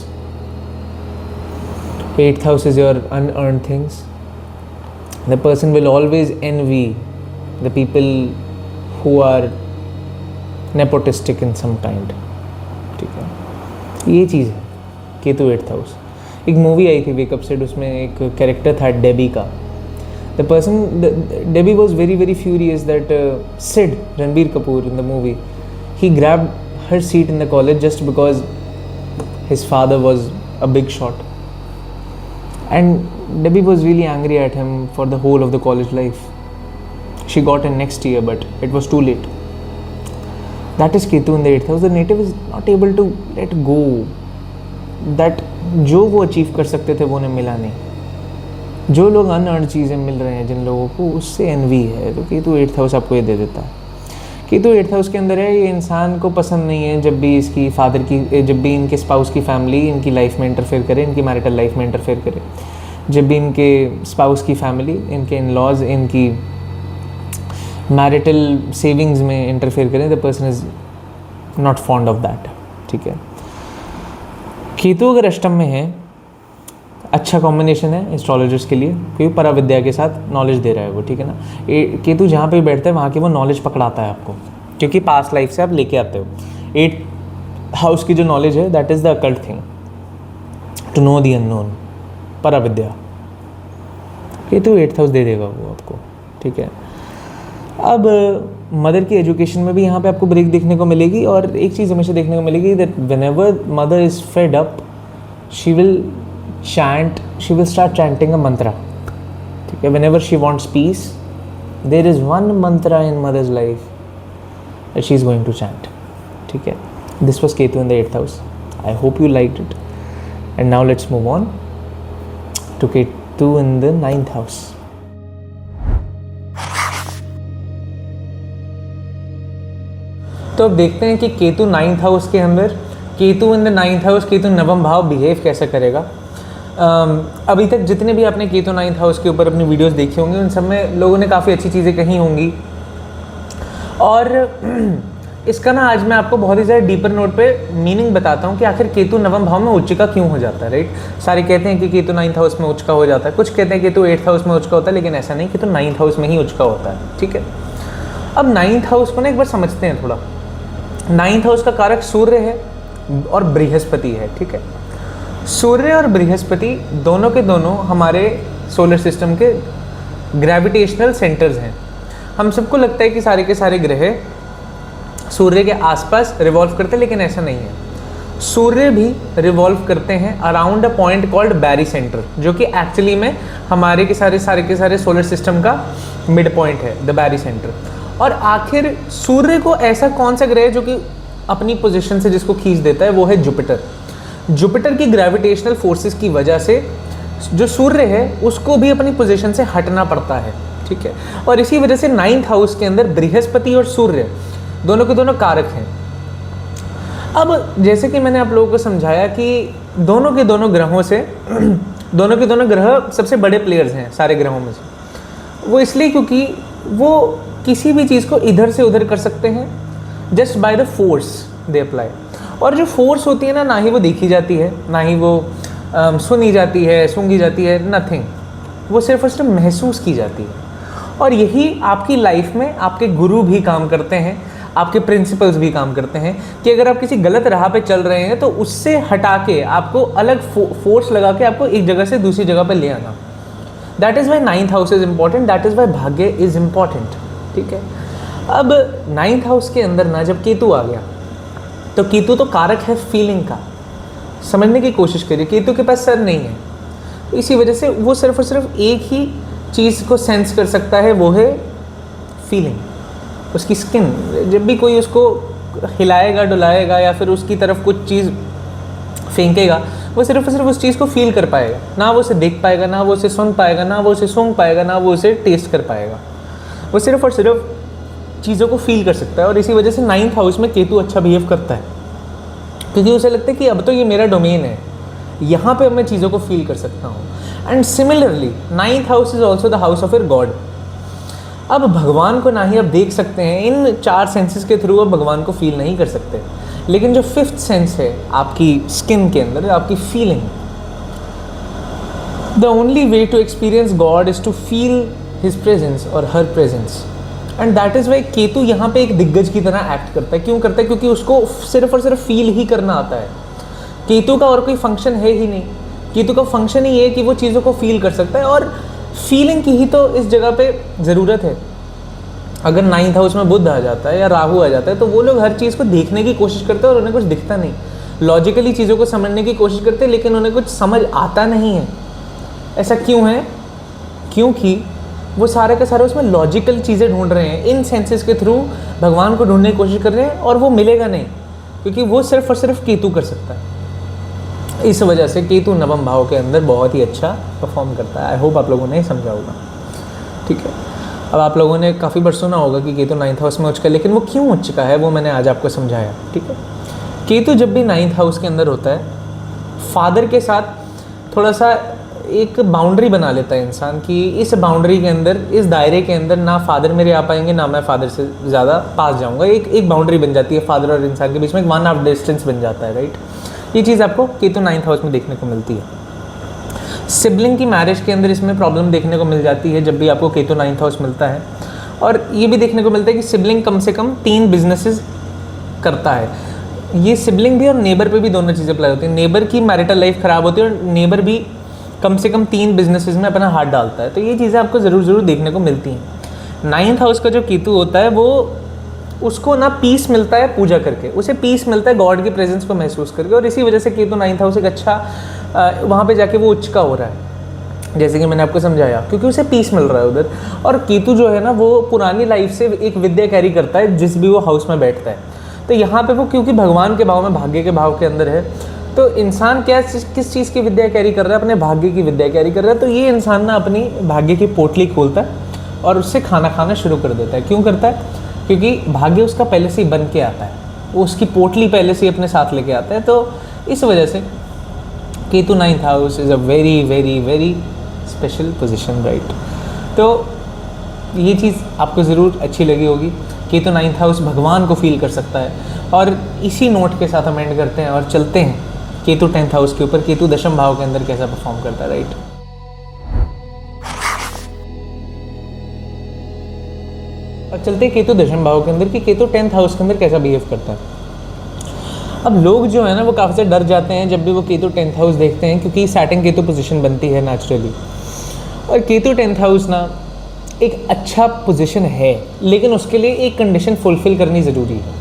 8th house is your unearned things. The person will always envy the people who are nepotistic in some kind. ठीक है, ये चीज़ है केतु 8th हाउस। एक मूवी आई थी वेकअप सेट, उसमें एक कैरेक्टर था डेबी का। Debbie was very very furious that Sid, Ranbir Kapoor in the movie, he grabbed her seat in the college just because his father was a big shot, and Debbie was really angry at him for the whole of the college life. She got in next year, but it was too late. That is Ketu in the 8th house. The native is not able to let go. That जो वो अचीव कर सकते थे वो उन्हें मिला नहीं। जो लोग अनअर्न्ड चीज़ें मिल रहे हैं जिन लोगों को, उससे एनवी है। तो केतु 8th हाउस आपको ये दे देता है। केतु 8th हाउस के अंदर है, ये इंसान को पसंद नहीं है जब भी इसकी फादर की, जब भी इनके स्पाउस की फैमिली इनकी लाइफ में इंटरफेयर करे, इनकी मैरिटल लाइफ में इंटरफेयर करे, जब भी इनके स्पाउस की फैमिली, इनके इन लॉज इनकी मैरिटल सेविंग्स में इंटरफेयर करें, the person is not fond of that. ठीक है, केतु अगर अष्टम में है, अच्छा कॉम्बिनेशन है एस्ट्रोलॉजर्स के लिए, क्योंकि पराविद्या के साथ नॉलेज दे रहा है वो। ठीक है ना, केतु जहाँ पे बैठता है वहाँ की वो नॉलेज पकड़ाता है आपको, क्योंकि पास्ट लाइफ से आप लेके आते हो। 8th हाउस की जो नॉलेज है, that is the occult thing, to know the unknown, paravidya. Ketu 8th house दे देगा वो आपको। ठीक है, अब मदर की एजुकेशन में भी यहाँ पे आपको ब्रेक देखने को मिलेगी, और एक चीज़ हमेशा देखने को मिलेगी, that whenever mother is fed up, she will start chanting a mantra. ठीक है, whenever she wants peace, there is one mantra in mother's life that she is going to chant. ठीक है, this was Ketu in the 8th house. I hope you liked it. And now let's move on to Ketu in the 9th house. तो अब देखते हैं कि केतु 9th हाउस के अंदर, Ketu in the 9th house, Ketu नवम भाव बिहेव कैसे करेगा। अभी तक जितने भी आपने केतु 9th हाउस के ऊपर अपनी वीडियोस देखी होंगी उन सब में लोगों ने काफ़ी अच्छी चीज़ें कही होंगी। और इसका ना आज मैं आपको बहुत ही ज़्यादा डीपर नोट पे मीनिंग बताता हूँ कि आखिर केतु नवम भाव में उच्च का क्यों हो जाता है, राइट। सारे कहते हैं कि केतु 9th हाउस में उच्च का हो जाता है, कुछ कहते हैं केतु 8th हाउस में उच्च का होता है, लेकिन ऐसा नहीं, केतु 9th हाउस में ही उच्च का होता है, ठीक है। अब 9th हाउस को ना एक बार समझते हैं थोड़ा। 9th हाउस का कारक सूर्य है और बृहस्पति है, ठीक है। सूर्य और बृहस्पति दोनों के दोनों हमारे सोलर सिस्टम के ग्रेविटेशनल सेंटर्स हैं। हम सबको लगता है कि सारे के सारे ग्रह सूर्य के आसपास रिवॉल्व करते हैं, लेकिन ऐसा नहीं है। सूर्य भी रिवॉल्व करते हैं around a point called barycentre, जो कि एक्चुअली में हमारे के सारे सोलर सिस्टम का मिड पॉइंट है, द बैरी सेंटर। और आखिर सूर्य को ऐसा कौन सा ग्रह है जो कि अपनी पोजीशन से जिसको खींच देता है, वो है जुपिटर। जुपिटर की ग्रेविटेशनल फोर्सेस की वजह से जो सूर्य है उसको भी अपनी पोजीशन से हटना पड़ता है, ठीक है। और इसी वजह से 9th हाउस के अंदर बृहस्पति और सूर्य दोनों के दोनों कारक हैं। अब जैसे कि मैंने आप लोगों को समझाया कि दोनों के दोनों ग्रहों से दोनों के दोनों ग्रह सबसे बड़े प्लेयर्स हैं सारे ग्रहों में से। वो इसलिए क्योंकि वो किसी भी चीज़ को इधर से उधर कर सकते हैं just by the force they apply. और जो फोर्स होती है ना ही वो देखी जाती है, ना ही वो सुनी जाती है, सूंघी जाती है, नथिंग। वो सिर्फ और सिर्फ महसूस की जाती है। और यही आपकी लाइफ में आपके गुरु भी काम करते हैं, आपके प्रिंसिपल्स भी काम करते हैं कि अगर आप किसी गलत राह पे चल रहे हैं तो उससे हटा के आपको अलग फोर्स लगा के आपको एक जगह से दूसरी जगह पे ले आना। That is Y 9th house is important, that is Y भाग्य इज़ इम्पॉर्टेंट, ठीक है। अब 9th हाउस के अंदर ना जब केतु आ गया तो केतु तो कारक है फीलिंग का। समझने की कोशिश करिए, केतु के पास सर नहीं है, तो इसी वजह से वो सिर्फ और सिर्फ एक ही चीज़ को सेंस कर सकता है, वो है फीलिंग। उसकी स्किन, जब भी कोई उसको हिलाएगा डुलाएगा या फिर उसकी तरफ कुछ चीज़ फेंकेगा, वो सिर्फ और सिर्फ उस चीज़ को फील कर पाएगा। ना वो उसे देख पाएगा, ना वो उसे सुन पाएगा, ना वो उसे सूंघ पाएगा, ना वो उसे टेस्ट कर पाएगा। वो सिर्फ और सिर्फ चीज़ों को फील कर सकता है। और इसी वजह से 9th हाउस में केतु अच्छा बिहेव करता है, क्योंकि उसे लगता है कि अब तो ये मेरा डोमेन है, यहाँ पे मैं चीज़ों को फील कर सकता हूँ। And similarly 9th house is also the house of your God. अब भगवान को ना ही आप देख सकते हैं, इन 4 सेंसेस के थ्रू आप भगवान को फील नहीं कर सकते, लेकिन जो 5th सेंस है आपकी स्किन के अंदर, आपकी feeling, the only way to experience God is to feel his presence और her presence. And that is why Ketu यहाँ पे एक दिग्गज की तरह एक्ट करता है। क्यों करता है? क्योंकि उसको सिर्फ और सिर्फ फील ही करना आता है। केतु का और कोई फंक्शन है ही नहीं। केतु का फंक्शन ही है कि वो चीज़ों को फील कर सकता है, और फीलिंग की ही तो इस जगह पे ज़रूरत है। अगर 9th हाउस में बुध आ जाता है या राहु आ जाता है तो वो लोग हर चीज़ को देखने की कोशिश करते हैं और उन्हें कुछ दिखता नहीं। लॉजिकली चीज़ों को समझने की कोशिश करते हैं लेकिन उन्हें कुछ समझ आता नहीं है। ऐसा क्यों है? क्योंकि वो सारे का सारे उसमें लॉजिकल चीज़ें ढूंढ रहे हैं, इन सेंसेस के थ्रू भगवान को ढूंढने की कोशिश कर रहे हैं, और वो मिलेगा नहीं, क्योंकि वो सिर्फ और सिर्फ केतु कर सकता है। इस वजह से केतु नवम भाव के अंदर बहुत ही अच्छा परफॉर्म करता है। आई होप आप लोगों ने समझा होगा, ठीक है। अब आप लोगों ने काफ़ी बार सुना होगा कि केतु 9th हाउस में उच्च का, लेकिन वो क्यों उच्च का है वो मैंने आज आपको समझाया, ठीक है। केतु जब भी 9th हाउस के अंदर होता है, फादर के साथ थोड़ा सा एक बाउंड्री बना लेता है इंसान कि इस बाउंड्री के अंदर, इस दायरे के अंदर ना फादर मेरे आ पाएंगे, ना मैं फादर से ज़्यादा पास जाऊंगा। एक बाउंड्री बन जाती है फादर और इंसान के बीच में, एक 1 हाफ डिस्टेंस बन जाता है, राइट। ये चीज़ आपको केतु 9th हाउस में देखने को मिलती है। सिबलिंग की मैरिज के अंदर इसमें प्रॉब्लम देखने को मिल जाती है जब भी आपको केतु 9th हाउस मिलता है। और ये भी देखने को मिलता है कि सिबलिंग कम से कम 3 बिजनेसेस करता है। ये सिबलिंग भी और नेबर पे भी दोनों चीज़ें अप्लाई होती हैं। नेबर की मैरिटल लाइफ ख़राब होती है और नेबर भी कम से कम 3 बिजनेसेस में अपना हाथ डालता है। तो ये चीज़ें आपको ज़रूर देखने को मिलती हैं। 9th हाउस का जो केतु होता है वो, उसको ना पीस मिलता है पूजा करके, उसे पीस मिलता है गॉड की प्रेजेंस को महसूस करके, और इसी वजह से केतु 9th हाउस एक अच्छा वहाँ पे जाके वो उच्च का हो रहा है, जैसे कि मैंने आपको समझाया, क्योंकि उसे पीस मिल रहा है उधर। और केतु जो है ना वो पुरानी लाइफ से एक विद्या कैरी करता है जिस भी वो हाउस में बैठता है। तो यहाँ पे वो क्योंकि भगवान के भाव में, भाग्य के भाव के अंदर है, तो इंसान क्या किस चीज़ की विद्या कैरी कर रहा है? अपने भाग्य की विद्या कैरी कर रहा है। तो ये इंसान ना अपनी भाग्य की पोटली खोलता है और उससे खाना खाना शुरू कर देता है। क्यों करता है? क्योंकि भाग्य उसका पहले से ही बन के आता है, वो उसकी पोटली पहले से ही अपने साथ लेके आता है। तो इस वजह से Ketu 9th house is a very very very special position, right. तो ये चीज़ आपको ज़रूर अच्छी लगी होगी। केतु 9th हाउस भगवान को फील कर सकता है। और इसी नोट के साथ हम एंड करते हैं और चलते हैं केतु 10th हाउस के ऊपर। केतु दशम भाव के अंदर कैसा परफॉर्म करता है, राइट। अब चलते हैं केतु दशम भाव के अंदर कि केतु 10th हाउस के अंदर कैसा बिहेव करता है। अब लोग जो है ना वो काफ़ी से डर जाते हैं जब भी वो केतु 10th हाउस देखते हैं, क्योंकि सैटर्न केतु पोजीशन बनती है नेचुरली। और केतु 10th हाउस ना एक अच्छा पोजीशन है, लेकिन उसके लिए एक कंडीशन फुलफिल करनी ज़रूरी है।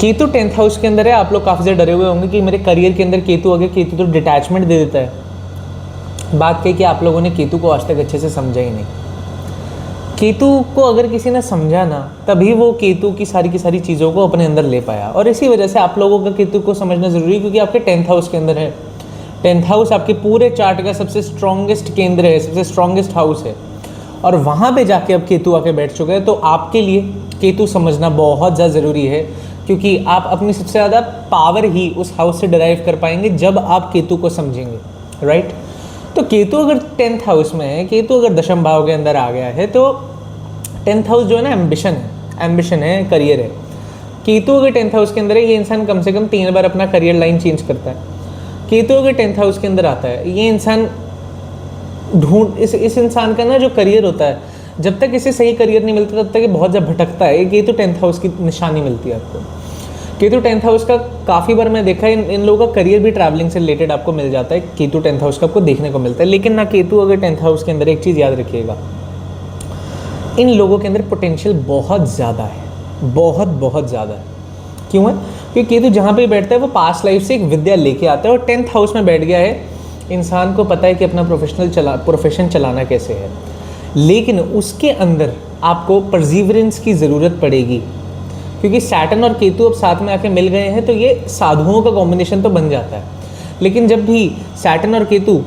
केतु 10th हाउस के अंदर है, आप लोग काफ़ी से डरे हुए होंगे कि मेरे करियर के अंदर केतु आ गया। केतु तो डिटैचमेंट दे देता है। बात कही कि आप लोगों ने केतु को आज तक अच्छे से समझा ही नहीं। केतु को अगर किसी ने समझा ना, तभी वो केतु की सारी चीज़ों को अपने अंदर ले पाया। और इसी वजह से आप लोगों का केतु को समझना ज़रूरी है, क्योंकि आपके 10th हाउस के अंदर है। 10th हाउस आपके पूरे चार्ट का सबसे स्ट्रॉन्गेस्ट केंद्र है, सबसे स्ट्रॉन्गेस्ट हाउस है। और वहाँ पे जाके अब केतु आके बैठ चुका है, तो आपके लिए केतु समझना बहुत ज़्यादा ज़रूरी है, क्योंकि आप अपनी सबसे ज़्यादा पावर ही उस हाउस से डिराइव कर पाएंगे जब आप केतु को समझेंगे, राइट। तो केतु अगर 10th हाउस में है, केतु अगर दशम भाव के अंदर आ गया है, तो 10th हाउस जो है ना एम्बिशन है, करियर है। केतु अगर 10th हाउस के अंदर है, ये इंसान कम से कम 3 बार अपना करियर लाइन चेंज करता है। केतु अगर 10th हाउस के अंदर आता है, ये इंसान इस इंसान का ना जो करियर होता है, जब तक इसे सही करियर नहीं मिलता तब तक ये बहुत ज़्यादा भटकता है। केतु 10th हाउस की निशानी मिलती है आपको। केतु 10th हाउस का काफ़ी बार मैं देखा है, इन लोगों का करियर भी ट्रैवलिंग से रिलेटेड आपको मिल जाता है। केतु 10th हाउस का आपको देखने को मिलता है। लेकिन ना, केतु अगर 10th हाउस के अंदर, एक चीज़ याद रखिएगा, इन लोगों के अंदर पोटेंशियल बहुत ज़्यादा है, बहुत ज़्यादा है। क्यों है? क्योंकि केतु जहाँ पे बैठता है वो पास्ट लाइफ से एक विद्या लेके आता है, और 10th हाउस में बैठ गया है। इंसान को पता है कि अपना प्रोफेशन चलाना कैसे है, लेकिन उसके अंदर आपको परसिवरेंस की ज़रूरत पड़ेगी, क्योंकि सैटर्न और केतु अब साथ में आके मिल गए हैं, तो ये साधुओं का कॉम्बिनेशन तो बन जाता है। लेकिन जब भी सैटर्न और केतु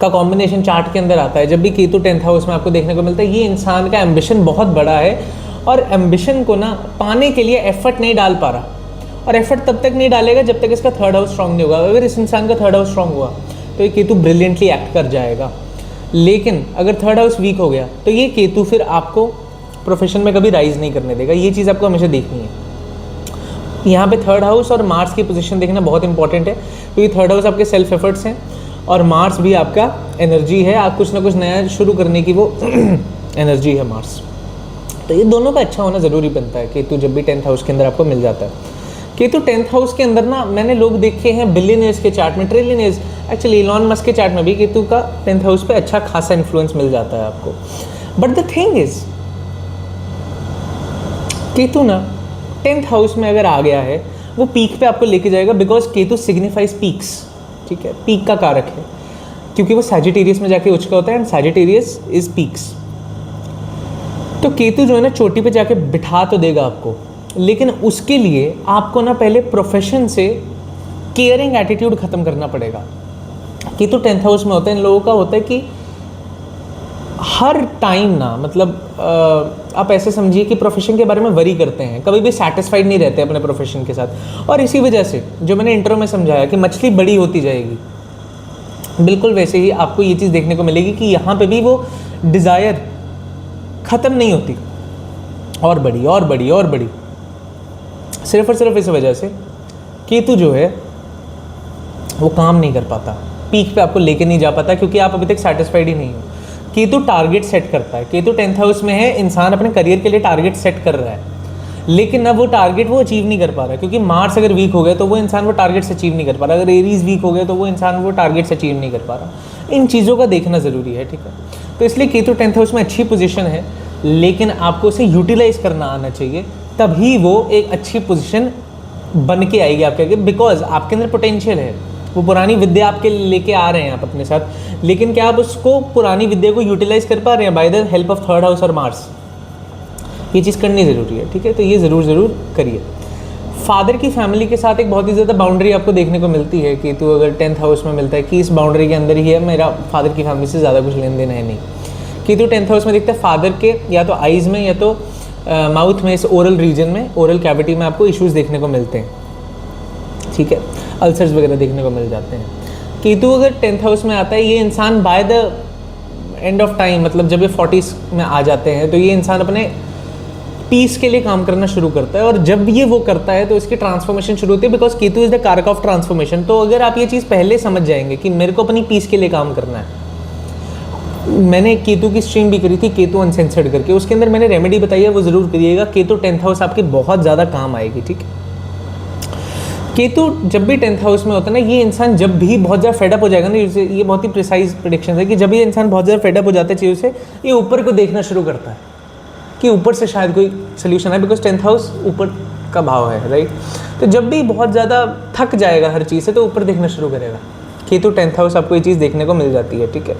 का कॉम्बिनेशन चार्ट के अंदर आता है, जब भी केतु 10th हाउस में आपको देखने को मिलता है, ये इंसान का एम्बिशन बहुत बड़ा है, और एम्बिशन को ना पाने के लिए एफर्ट नहीं डाल पा रहा। और एफर्ट तब तक नहीं डालेगा जब तक इसका 3rd हाउस स्ट्रांग नहीं होगा। अगर इस इंसान का 3rd हाउस स्ट्रांग हुआ तो ये केतु ब्रिलियंटली एक्ट कर जाएगा। लेकिन अगर 3rd हाउस वीक हो गया तो ये केतु फिर आपको प्रोफेशन में कभी राइज नहीं करने देगा। ये चीज़ आपको हमेशा देखनी है। यहाँ पे 3rd हाउस और मार्स की पोजीशन देखना बहुत इंपॉर्टेंट है, क्योंकि 3rd हाउस आपके सेल्फ एफर्ट्स हैं और मार्स भी आपका एनर्जी है। आप कुछ ना कुछ नया शुरू करने की वो एनर्जी है मार्स। तो ये दोनों का अच्छा होना ज़रूरी बनता है। केतु जब भी 10th हाउस के अंदर आपको मिल जाता है। केतु 10th हाउस के अंदर ना, मैंने लोग देखे हैं बिलियनियर्स के चार्ट में, ट्रिलियनियर्स, एक्चुअली इलॉन मस्क के चार्ट में भी केतु का 10th हाउस पे अच्छा खासा इन्फ्लुएंस मिल जाता है आपको। But the thing is, Ketu ना 10th हाउस में अगर आ गया है, वो पीक पे आपको लेके जाएगा, बिकॉज केतु सिग्निफाइज पीक्स, ठीक है, पीक का कारक है, क्योंकि वो सैजिटेरियस में जाके उचका होता है, एंड सैजिटेरियस इज पीक्स। तो केतु जो है ना चोटी पे जाके बिठा तो देगा आपको, लेकिन उसके लिए आपको ना पहले प्रोफेशन से केयरिंग एटीट्यूड ख़त्म करना पड़ेगा। केतु 10th हाउस में होता है, इन लोगों का होता है कि हर टाइम ना, मतलब आप ऐसे समझिए कि प्रोफेशन के बारे में वरी करते हैं, कभी भी सेटिस्फाइड नहीं रहते अपने प्रोफेशन के साथ। और इसी वजह से जो मैंने इंट्रो में समझाया कि मछली बड़ी होती जाएगी, बिल्कुल वैसे ही आपको ये चीज़ देखने को मिलेगी कि यहाँ पे भी वो डिज़ायर ख़त्म नहीं होती, और बड़ी और बड़ी और बड़ी। सिर्फ और सिर्फ इस वजह से केतु जो है वो काम नहीं कर पाता, पीक पे आपको लेके नहीं जा पाता, क्योंकि आप अभी तक सेटिस्फाइड ही नहीं हो। केतु टारगेट सेट करता है। केतु 10th हाउस में है, इंसान अपने करियर के लिए टारगेट सेट कर रहा है, लेकिन अब वो टारगेट वो अचीव नहीं कर पा रहा है, क्योंकि मार्स अगर वीक हो गया तो वो इंसान वो टारगेट्स अचीव नहीं कर पा रहा। अगर एरीज वीक हो गया तो वो इंसान वो टारगेट्स अचीव नहीं कर पा रहा। इन चीज़ों का देखना ज़रूरी है, ठीक है। तो इसलिए केतु 10th हाउस में अच्छी पोजीशन है, लेकिन आपको उसे यूटिलाइज करना आना चाहिए, तभी वो एक अच्छी पोजीशन बन के आएगी आपके आगे, बिकॉज आपके अंदर पोटेंशियल है। वो पुरानी विद्या आपके लेके आ रहे हैं आप अपने साथ, लेकिन क्या आप उसको पुरानी विद्या को यूटिलाइज कर पा रहे हैं by the help of 3rd house और मार्स? ये चीज़ करनी ज़रूरी है, ठीक है। तो ये ज़रूर करिए। फादर की फैमिली के साथ एक बहुत ही ज़्यादा बाउंड्री आपको देखने को मिलती है। केतु अगर 10th हाउस में मिलता है कि इस बाउंड्री के अंदर ही है, मेरा फादर की फैमिली से ज़्यादा कुछ लेन देन है नहीं। केतु 10th हाउस में दिखता है फादर के या तो आइज़ में या तो माउथ में, इस ओरल रीजन में, ओरल कैविटी में आपको इश्यूज़ देखने को मिलते हैं, ठीक है। अल्सर्स वगैरह देखने को मिल जाते हैं। केतु अगर 10th हाउस में आता है, ये इंसान by the end of time, मतलब जब ये 40s में आ जाते हैं तो ये इंसान अपने पीस के लिए काम करना शुरू करता है, और जब ये वो करता है तो इसकी ट्रांसफॉर्मेशन शुरू होती है, बिकॉज केतु इज द कारक ऑफ ट्रांसफॉर्मेशन। तो अगर आप ये चीज़ पहले समझ जाएंगे कि मेरे को अपनी पीस के लिए काम करना है, मैंने केतु की स्ट्रीम भी करी थी केतु अनसेंसर्ड करके, उसके अंदर मैंने रेमेडी बताई है, वो जरूर करिएगा। केतु 10th हाउस आपके बहुत ज़्यादा काम आएगी, ठीक है। केतु जब भी 10th हाउस में होता है ना, ये इंसान जब भी बहुत ज़्यादा फेडअप हो जाएगा ना, ये बहुत ही प्रिसाइज प्रेडिक्शन है कि जब ये इंसान बहुत ज़्यादा फेडअप हो जाता है चीज़ों से, ये ऊपर को देखना शुरू करता है कि ऊपर से शायद कोई सोल्यूशन है, बिकॉज 10th हाउस ऊपर का भाव है, राइट। तो जब भी बहुत ज़्यादा थक जाएगा हर चीज़ से तो ऊपर देखना शुरू करेगा। केतु 10th हाउस आपको ये चीज़ देखने को मिल जाती है, ठीक है।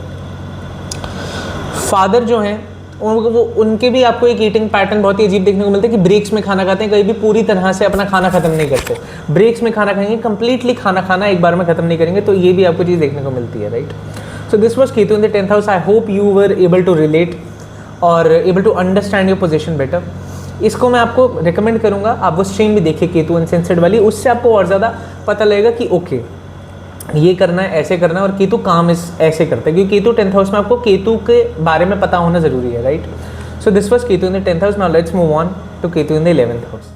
फादर जो हैं उनके भी आपको एक ईटिंग पैटर्न बहुत ही अजीब देखने को मिलता है कि ब्रेक्स में खाना खाते हैं, कहीं भी पूरी तरह से अपना खाना खत्म नहीं करते। ब्रेक्स में खाना खाएंगे, कंप्लीटली खाना खाना एक बार में खत्म नहीं करेंगे, तो ये भी आपको चीज़ देखने को मिलती है, right. So this was Ketu in the 10th house. I hope you were able to relate और able to understand your position better. इसको मैं आपको रिकमेंड करूँगा, आप वो स्ट्रीम भी देखिए केतु अनसेंसर्ड वाली, उससे आपको और ज़्यादा पता लगेगा कि ओके ये करना है, ऐसे करना है, और केतु काम इस ऐसे करता है, क्योंकि केतु 10th हाउस में आपको केतु के बारे में पता होना जरूरी है, right. So this was Ketu in the 10th house. Now let's move on to Ketu in the 11th house.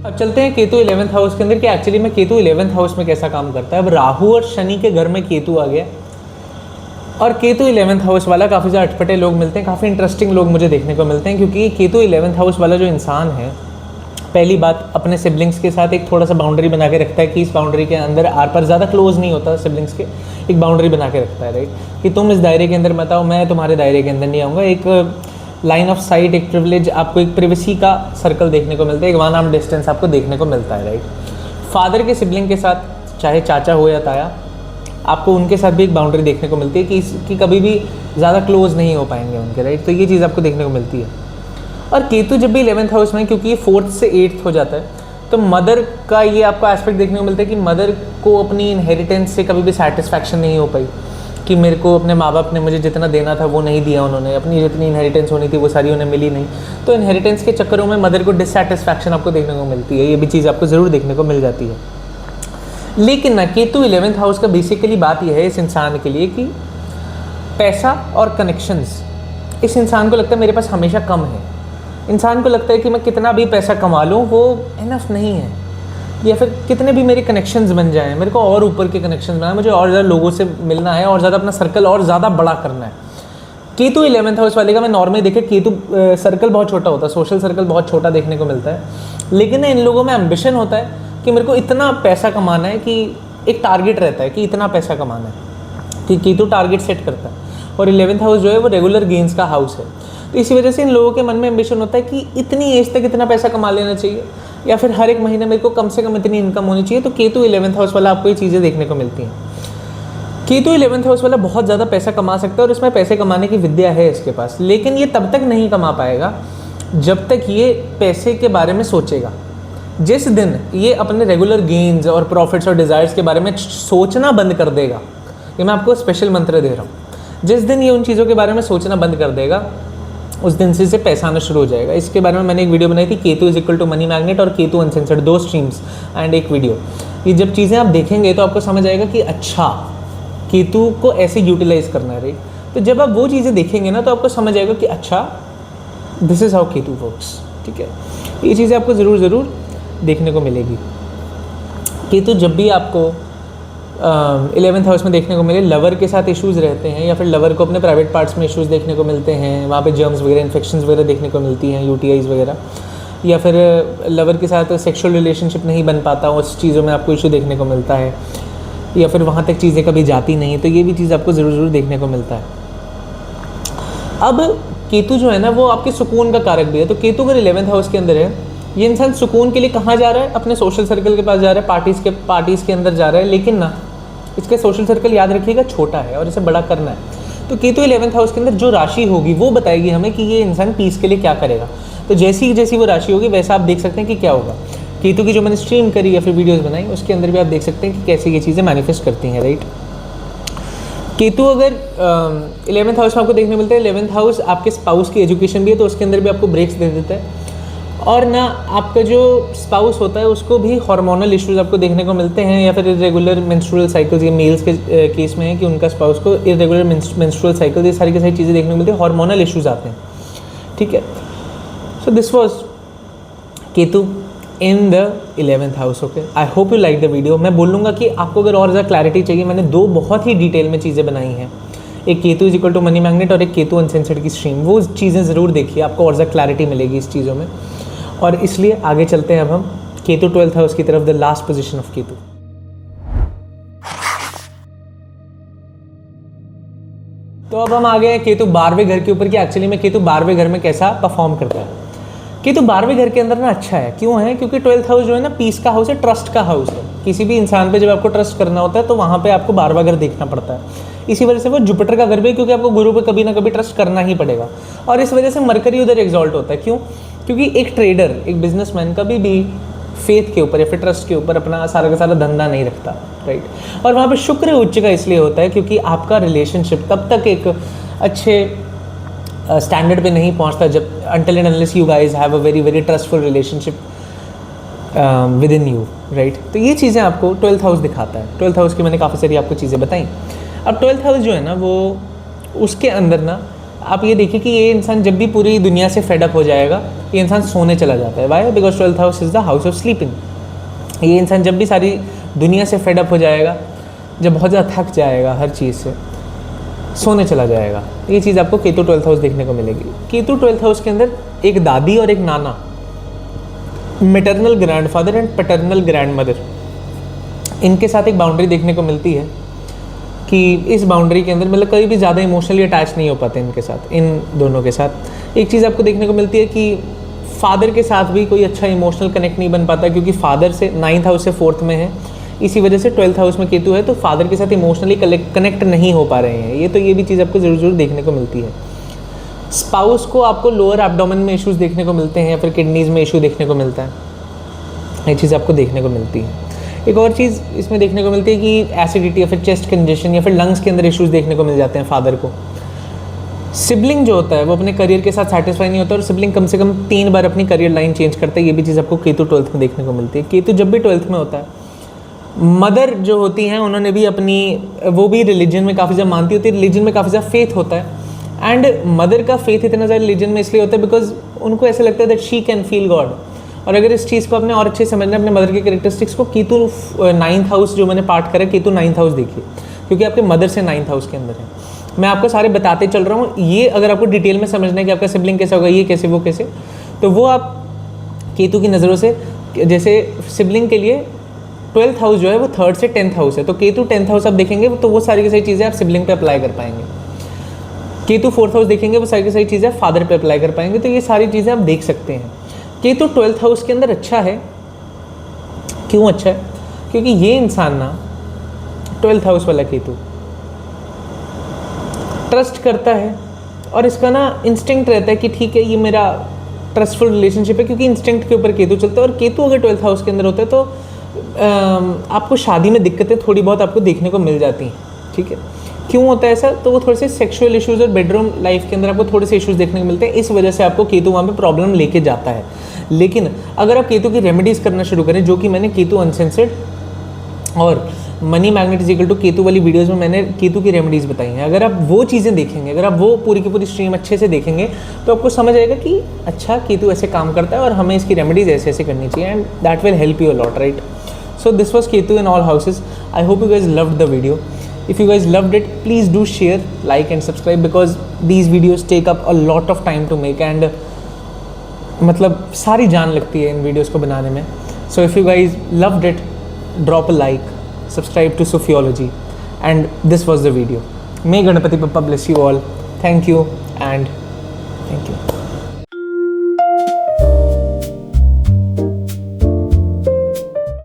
अब चलते हैं केतु 11th हाउस के अंदर कि एक्चुअली में केतु 11th हाउस में कैसा काम करता है। अब राहु और शनि के घर में केतु आ गया, और केतु 11th हाउस वाला काफ़ी ज़्यादा अटपटे लोग मिलते हैं, काफ़ी इंटरेस्टिंग लोग मुझे देखने को मिलते हैं, क्योंकि केतु 11th हाउस वाला जो इंसान है, पहली बात अपने सिबलिंग्स के साथ एक थोड़ा सा बाउंड्री बना के रखता है कि इस बाउंड्री के अंदर आर पर ज़्यादा क्लोज नहीं होता सिबलिंग्स के, एक बाउंड्री बना के रखता है, राइट, कि तुम इस दायरे के अंदर मत आओ, मैं तुम्हारे दायरे के अंदर नहीं आऊँगा। एक लाइन ऑफ साइट, एक प्रिविलेज, आपको एक प्रिवेसी का सर्कल देखने को मिलता है, एक 1 आर्म डिस्टेंस आपको देखने को मिलता है, राइट। फादर के सिबलिंग के साथ, चाहे चाचा हो या ताया, आपको उनके साथ भी एक बाउंड्री देखने को मिलती है कि कभी भी ज़्यादा क्लोज नहीं हो पाएंगे उनके, राइट। तो ये चीज़ आपको देखने को मिलती है। और केतु जब भी 11th हाउस में, क्योंकि ये 4th से 8th हो जाता है, तो मदर का ये आपको एस्पेक्ट देखने को मिलता है कि मदर को अपनी इनहेरिटेंस से कभी भी सेटिस्फैक्शन नहीं हो पाई, कि मेरे को अपने माँ बाप ने मुझे जितना देना था वो नहीं दिया उन्होंने, अपनी जितनी इनहेरिटेंस होनी थी वो सारी उन्हें मिली नहीं, तो इनहेरिटेंस के चक्करों में मदर को डिससेटिस्फैक्शन आपको देखने को मिलती है। ये भी चीज़ आपको ज़रूर देखने को मिल जाती है। लेकिन ना केतु 11th हाउस का बेसिकली बात यह है इस इंसान के लिए कि पैसा और कनेक्शंस, इस इंसान को लगता है मेरे पास हमेशा कम है। इंसान को लगता है कि मैं कितना भी पैसा कमा लूँ वो इनफ नहीं है, या फिर कितने भी मेरे कनेक्शंस बन जाएं, मेरे को और ऊपर के कनेक्शंस बनाए, मुझे और ज़्यादा लोगों से मिलना है, और ज़्यादा अपना सर्कल और ज़्यादा बड़ा करना है। केतु 11th हाउस वाले का मैं नॉर्मली देखे केतु सर्कल बहुत छोटा होता है, सोशल सर्कल बहुत छोटा देखने को मिलता है, लेकिन इन लोगों में एम्बिशन होता है कि मेरे को इतना पैसा कमाना है, कि एक टारगेट रहता है कि इतना पैसा कमाना है, कि केतु टारगेट सेट करता है। और 11th हाउस जो है वो रेगुलर गेन्स का हाउस है, तो इसी वजह से इन लोगों के मन में एम्बिशन होता है कि इतनी एज तक इतना पैसा कमा लेना चाहिए, या फिर हर एक महीने मेरे को कम से कम इतनी इनकम होनी चाहिए। तो केतु 11th हाउस वाला आपको ये चीज़ें देखने को मिलती हैं। केतु 11th हाउस वाला बहुत ज़्यादा पैसा कमा सकता है, और इसमें पैसे कमाने की विद्या है इसके पास, लेकिन ये तब तक नहीं कमा पाएगा जब तक ये पैसे के बारे में सोचेगा। जिस दिन ये अपने रेगुलर गेन्स और प्रॉफिट्स और डिज़ायर्स के बारे में सोचना बंद कर देगा, ये मैं आपको स्पेशल मंत्र दे रहा हूँ, जिस दिन ये उन चीज़ों के बारे में सोचना बंद कर देगा, उस दिन से पैसा आना शुरू हो जाएगा। इसके बारे में मैंने एक वीडियो बनाई थी, Ketu is equal to money magnet और केतु अनसेंसर्ड, 2 स्ट्रीम्स एंड एक वीडियो। ये जब चीज़ें आप देखेंगे तो आपको समझ आएगा कि अच्छा केतु को ऐसे यूटिलाइज करना है, राइट। तो जब आप वो चीज़ें देखेंगे ना तो आपको समझ आएगा कि अच्छा this is how Ketu works, ठीक है। ये चीज़ें आपको ज़रूर देखने को मिलेगी। केतु जब भी आपको 11th हाउस में देखने को मिले, लवर के साथ इश्यूज़ रहते हैं, या फिर लवर को अपने प्राइवेट पार्ट्स में इश्यूज़ देखने को मिलते हैं, वहाँ पे जर्म्स वगैरह, इन्फेक्शंस वगैरह देखने को मिलती हैं, UTIs वगैरह, या फिर लवर के साथ सेक्सुअल रिलेशनशिप नहीं बन पाता, उस चीज़ों में आपको इशू देखने को मिलता है, या फिर वहाँ तक चीज़ें कभी जाती नहीं, तो ये भी चीज़ आपको ज़रूर देखने को मिलता है। अब केतु जो है ना वो आपके सुकून का कारक भी है, तो केतु अगर 11th हाउस के अंदर है, ये इंसान सुकून के लिए कहाँ जा रहा है, अपने सोशल सर्कल के पास जा रहा है, पार्टीज़ के अंदर जा रहा है, लेकिन ना इसके सोशल सर्कल याद रखिएगा छोटा है और इसे बड़ा करना है। तो केतु 11th हाउस के अंदर जो राशि होगी वो बताएगी हमें कि ये इंसान पीस के लिए क्या करेगा। तो जैसी वो राशि होगी वैसा आप देख सकते हैं कि क्या होगा। केतु की जो मैंने स्ट्रीम करी या फिर वीडियोस बनाई उसके अंदर भी आप देख सकते हैं कि कैसे ये चीज़ें मैनिफेस्ट करती हैं, राइट। केतु अगर 11th हाउस में आपको देखने मिलता है, 11th हाउस आपके स्पाउस की एजुकेशन भी है, तो उसके अंदर भी आपको ब्रेक्स दे देता है। और ना आपका जो स्पाउस होता है उसको भी हार्मोनल इश्यूज आपको देखने को मिलते हैं, या फिर इरेगुलर मेंस्ट्रुअल साइकिल्स, ये मेल्स के केस में है कि उनका स्पाउस को इरेगुलर मेंस्ट्रुअल साइकिल्स, ये सारी की सारी चीज़ें देखने को मिलती है, हार्मोनल इश्यूज आते हैं, ठीक है। So this was Ketu in the 11th house, okay. I hope you like the video. मैं बोलूँगा कि आपको अगर और ज़्यादा क्लैरिटी चाहिए, मैंने 2 बहुत ही डिटेल में चीज़ें बनाई हैं, एक Ketu is equal to money magnet और एक केतु अनसेंसर्ड की स्ट्रीम, वो चीज़ें ज़रूर देखिए, आपको और ज़्यादा क्लैरिटी मिलेगी इस चीज़ों में। और इसलिए आगे चलते हैं अब हम केतु 12th हाउस की तरफ, the last position of Ketu. तो अब हम आ गए हैं केतु 12वें घर के ऊपर कि एक्चुअली में केतु 12वें घर में कैसा परफॉर्म करता है। केतु 12वें घर के अंदर ना अच्छा है, क्यों है? क्योंकि 12th हाउस जो है ना पीस का हाउस है, ट्रस्ट का हाउस है। किसी भी इंसान पे जब आपको ट्रस्ट करना होता है तो वहाँ पे आपको 12वां घर देखना पड़ता है। इसी वजह से वो जुपिटर का घर भी है, क्योंकि आपको गुरु पे कभी ना कभी ट्रस्ट करना ही पड़ेगा। और इस वजह से मरकरी उधर एग्जॉल्ट होता है, क्यों? क्योंकि एक ट्रेडर, एक बिजनेसमैन कभी भी फेथ के ऊपर या फिर ट्रस्ट के ऊपर अपना सारा का सारा धंधा नहीं रखता, राइट। और वहाँ पे शुक्र उच्च का इसलिए होता है क्योंकि आपका रिलेशनशिप तब तक एक अच्छे स्टैंडर्ड पे नहीं पहुँचता जब until and unless you guys have a very very trustful relationship within you, right. तो ये चीज़ें आपको 12th हाउस दिखाता है। 12th हाउस की मैंने काफ़ी सारी आपको चीज़ें बताई। अब 12th हाउस जो है ना वो उसके अंदर ना आप ये देखिए कि ये इंसान जब भी पूरी दुनिया से फेडअप हो जाएगा, ये इंसान सोने चला जाता है। Why? Because 12th house is the house of sleeping. ये इंसान जब भी सारी दुनिया से फेडअप हो जाएगा, जब बहुत ज़्यादा थक जाएगा हर चीज़ से, सोने चला जाएगा। ये चीज़ आपको केतु 12th हाउस देखने को मिलेगी। केतु 12th हाउस के अंदर एक दादी और एक नाना, maternal grandfather and paternal grandmother, इनके साथ एक बाउंड्री देखने को मिलती है कि इस बाउंड्री के अंदर मतलब कभी भी ज़्यादा इमोशनली अटैच नहीं हो पाते इनके साथ, इन दोनों के साथ। एक चीज़ आपको देखने को मिलती है कि फादर के साथ भी कोई अच्छा इमोशनल कनेक्ट नहीं बन पाता, क्योंकि फादर से 9th हाउस से 4th में है, इसी वजह से 12th हाउस में केतु है, तो फादर के साथ इमोशनली कनेक्ट नहीं हो पा रहे हैं। ये भी चीज़ आपको ज़रूर देखने को मिलती है। स्पाउस को आपको लोअर एब्डोमेन में इश्यूज़ देखने को मिलते हैं या फिर किडनीज़ में इशू देखने को मिलता है, ये चीज़ आपको देखने को मिलती है। एक और चीज़ इसमें देखने को मिलती है कि एसिडिटी या फिर चेस्ट कंजेशन या फिर लंग्स के अंदर इश्यूज़ देखने को मिल जाते हैं फादर को। सिबलिंग जो होता है वो अपने करियर के साथ सेटिस्फाई नहीं होता, और सिबलिंग कम से कम 3 बार अपनी करियर लाइन चेंज करता है। ये भी चीज़ आपको केतु 12th में देखने को मिलती है। केतु जब भी 12th में होता है, मदर जो होती हैं उन्होंने भी वो भी रिलीजन में काफ़ी ज़्यादा मानती होती है, रिलीजन में काफ़ी ज़्यादा फेथ होता है। एंड मदर का फेथ इतना ज़्यादा रिलीजन में इसलिए होता है बिकॉज उनको ऐसा लगता है that she can feel God. और अगर इस चीज़ को आपने और अच्छे समझना है, अपने मदर के कैरेक्टरिस्टिक्स को, केतु 9th हाउस जो मैंने पार्ट करा, केतु 9th हाउस देखिए, क्योंकि आपके मदर से 9th हाउस के अंदर है। मैं आपको सारे बताते चल रहा हूँ, ये अगर आपको डिटेल में समझना है कि आपका सिबलिंग कैसा होगा, ये कैसे वो कैसे, तो वो आप केतु की नज़रों से, जैसे सिबलिंग के लिए 12th हाउस जो है वो 3rd से 10th हाउस है, तो केतु 10th हाउस आप देखेंगे तो वो सारी की सारी चीज़ें आप सिबलिंग पे अप्लाई कर पाएंगे। केतु 4th हाउस देखेंगे वो सारी की सारी चीज़ें फादर पे अप्लाई कर पाएंगे। तो ये सारी चीज़ें आप देख सकते हैं। केतु 12th हाउस के अंदर अच्छा है। क्यों अच्छा है? क्योंकि ये इंसान ना 12th हाउस वाला केतु ट्रस्ट करता है, और इसका ना इंस्टिंक्ट रहता है कि ठीक है ये मेरा ट्रस्टफुल रिलेशनशिप है, क्योंकि इंस्टिंक्ट के ऊपर केतु चलता है। और केतु अगर 12th हाउस के अंदर होता है तो आपको शादी में दिक्कतें थोड़ी बहुत आपको देखने को मिल जाती हैं, ठीक है। क्यों होता है ऐसा? तो वो थोड़े से सेक्सुअल इश्यूज़ और बेडरूम लाइफ के अंदर आपको थोड़े से इश्यूज़ देखने को मिलते हैं, इस वजह से आपको केतु वहाँ पे प्रॉब्लम लेके जाता है। लेकिन अगर आप केतु की रेमेडीज़ करना शुरू करें, जो कि मैंने केतु अनसेंसर्ड और money magnet is equal to Ketu वाली वीडियोज़ में मैंने केतु की रेमेडीज़ बताई हैं, अगर आप वो चीज़ें देखेंगे, अगर आप वो पूरी की पूरी स्ट्रीम अच्छे से देखेंगे, तो आपको समझ आएगा कि अच्छा केतु ऐसे काम करता है और हमें इसकी रेमेडीज़ ऐसे ऐसे करनी चाहिए, and that will help you a lot, right. So this was Ketu in all houses. I hope you guys loved the video. If you guys loved it, please do share, like and subscribe, because these videos take up a lot of time to make, and मतलब सारी जान लगती है इन वीडियोस को बनाने में। So if you guys loved it, drop a like, subscribe to Sophiology, and this was the video. May Ganapati Bappa bless you all. Thank you and thank you.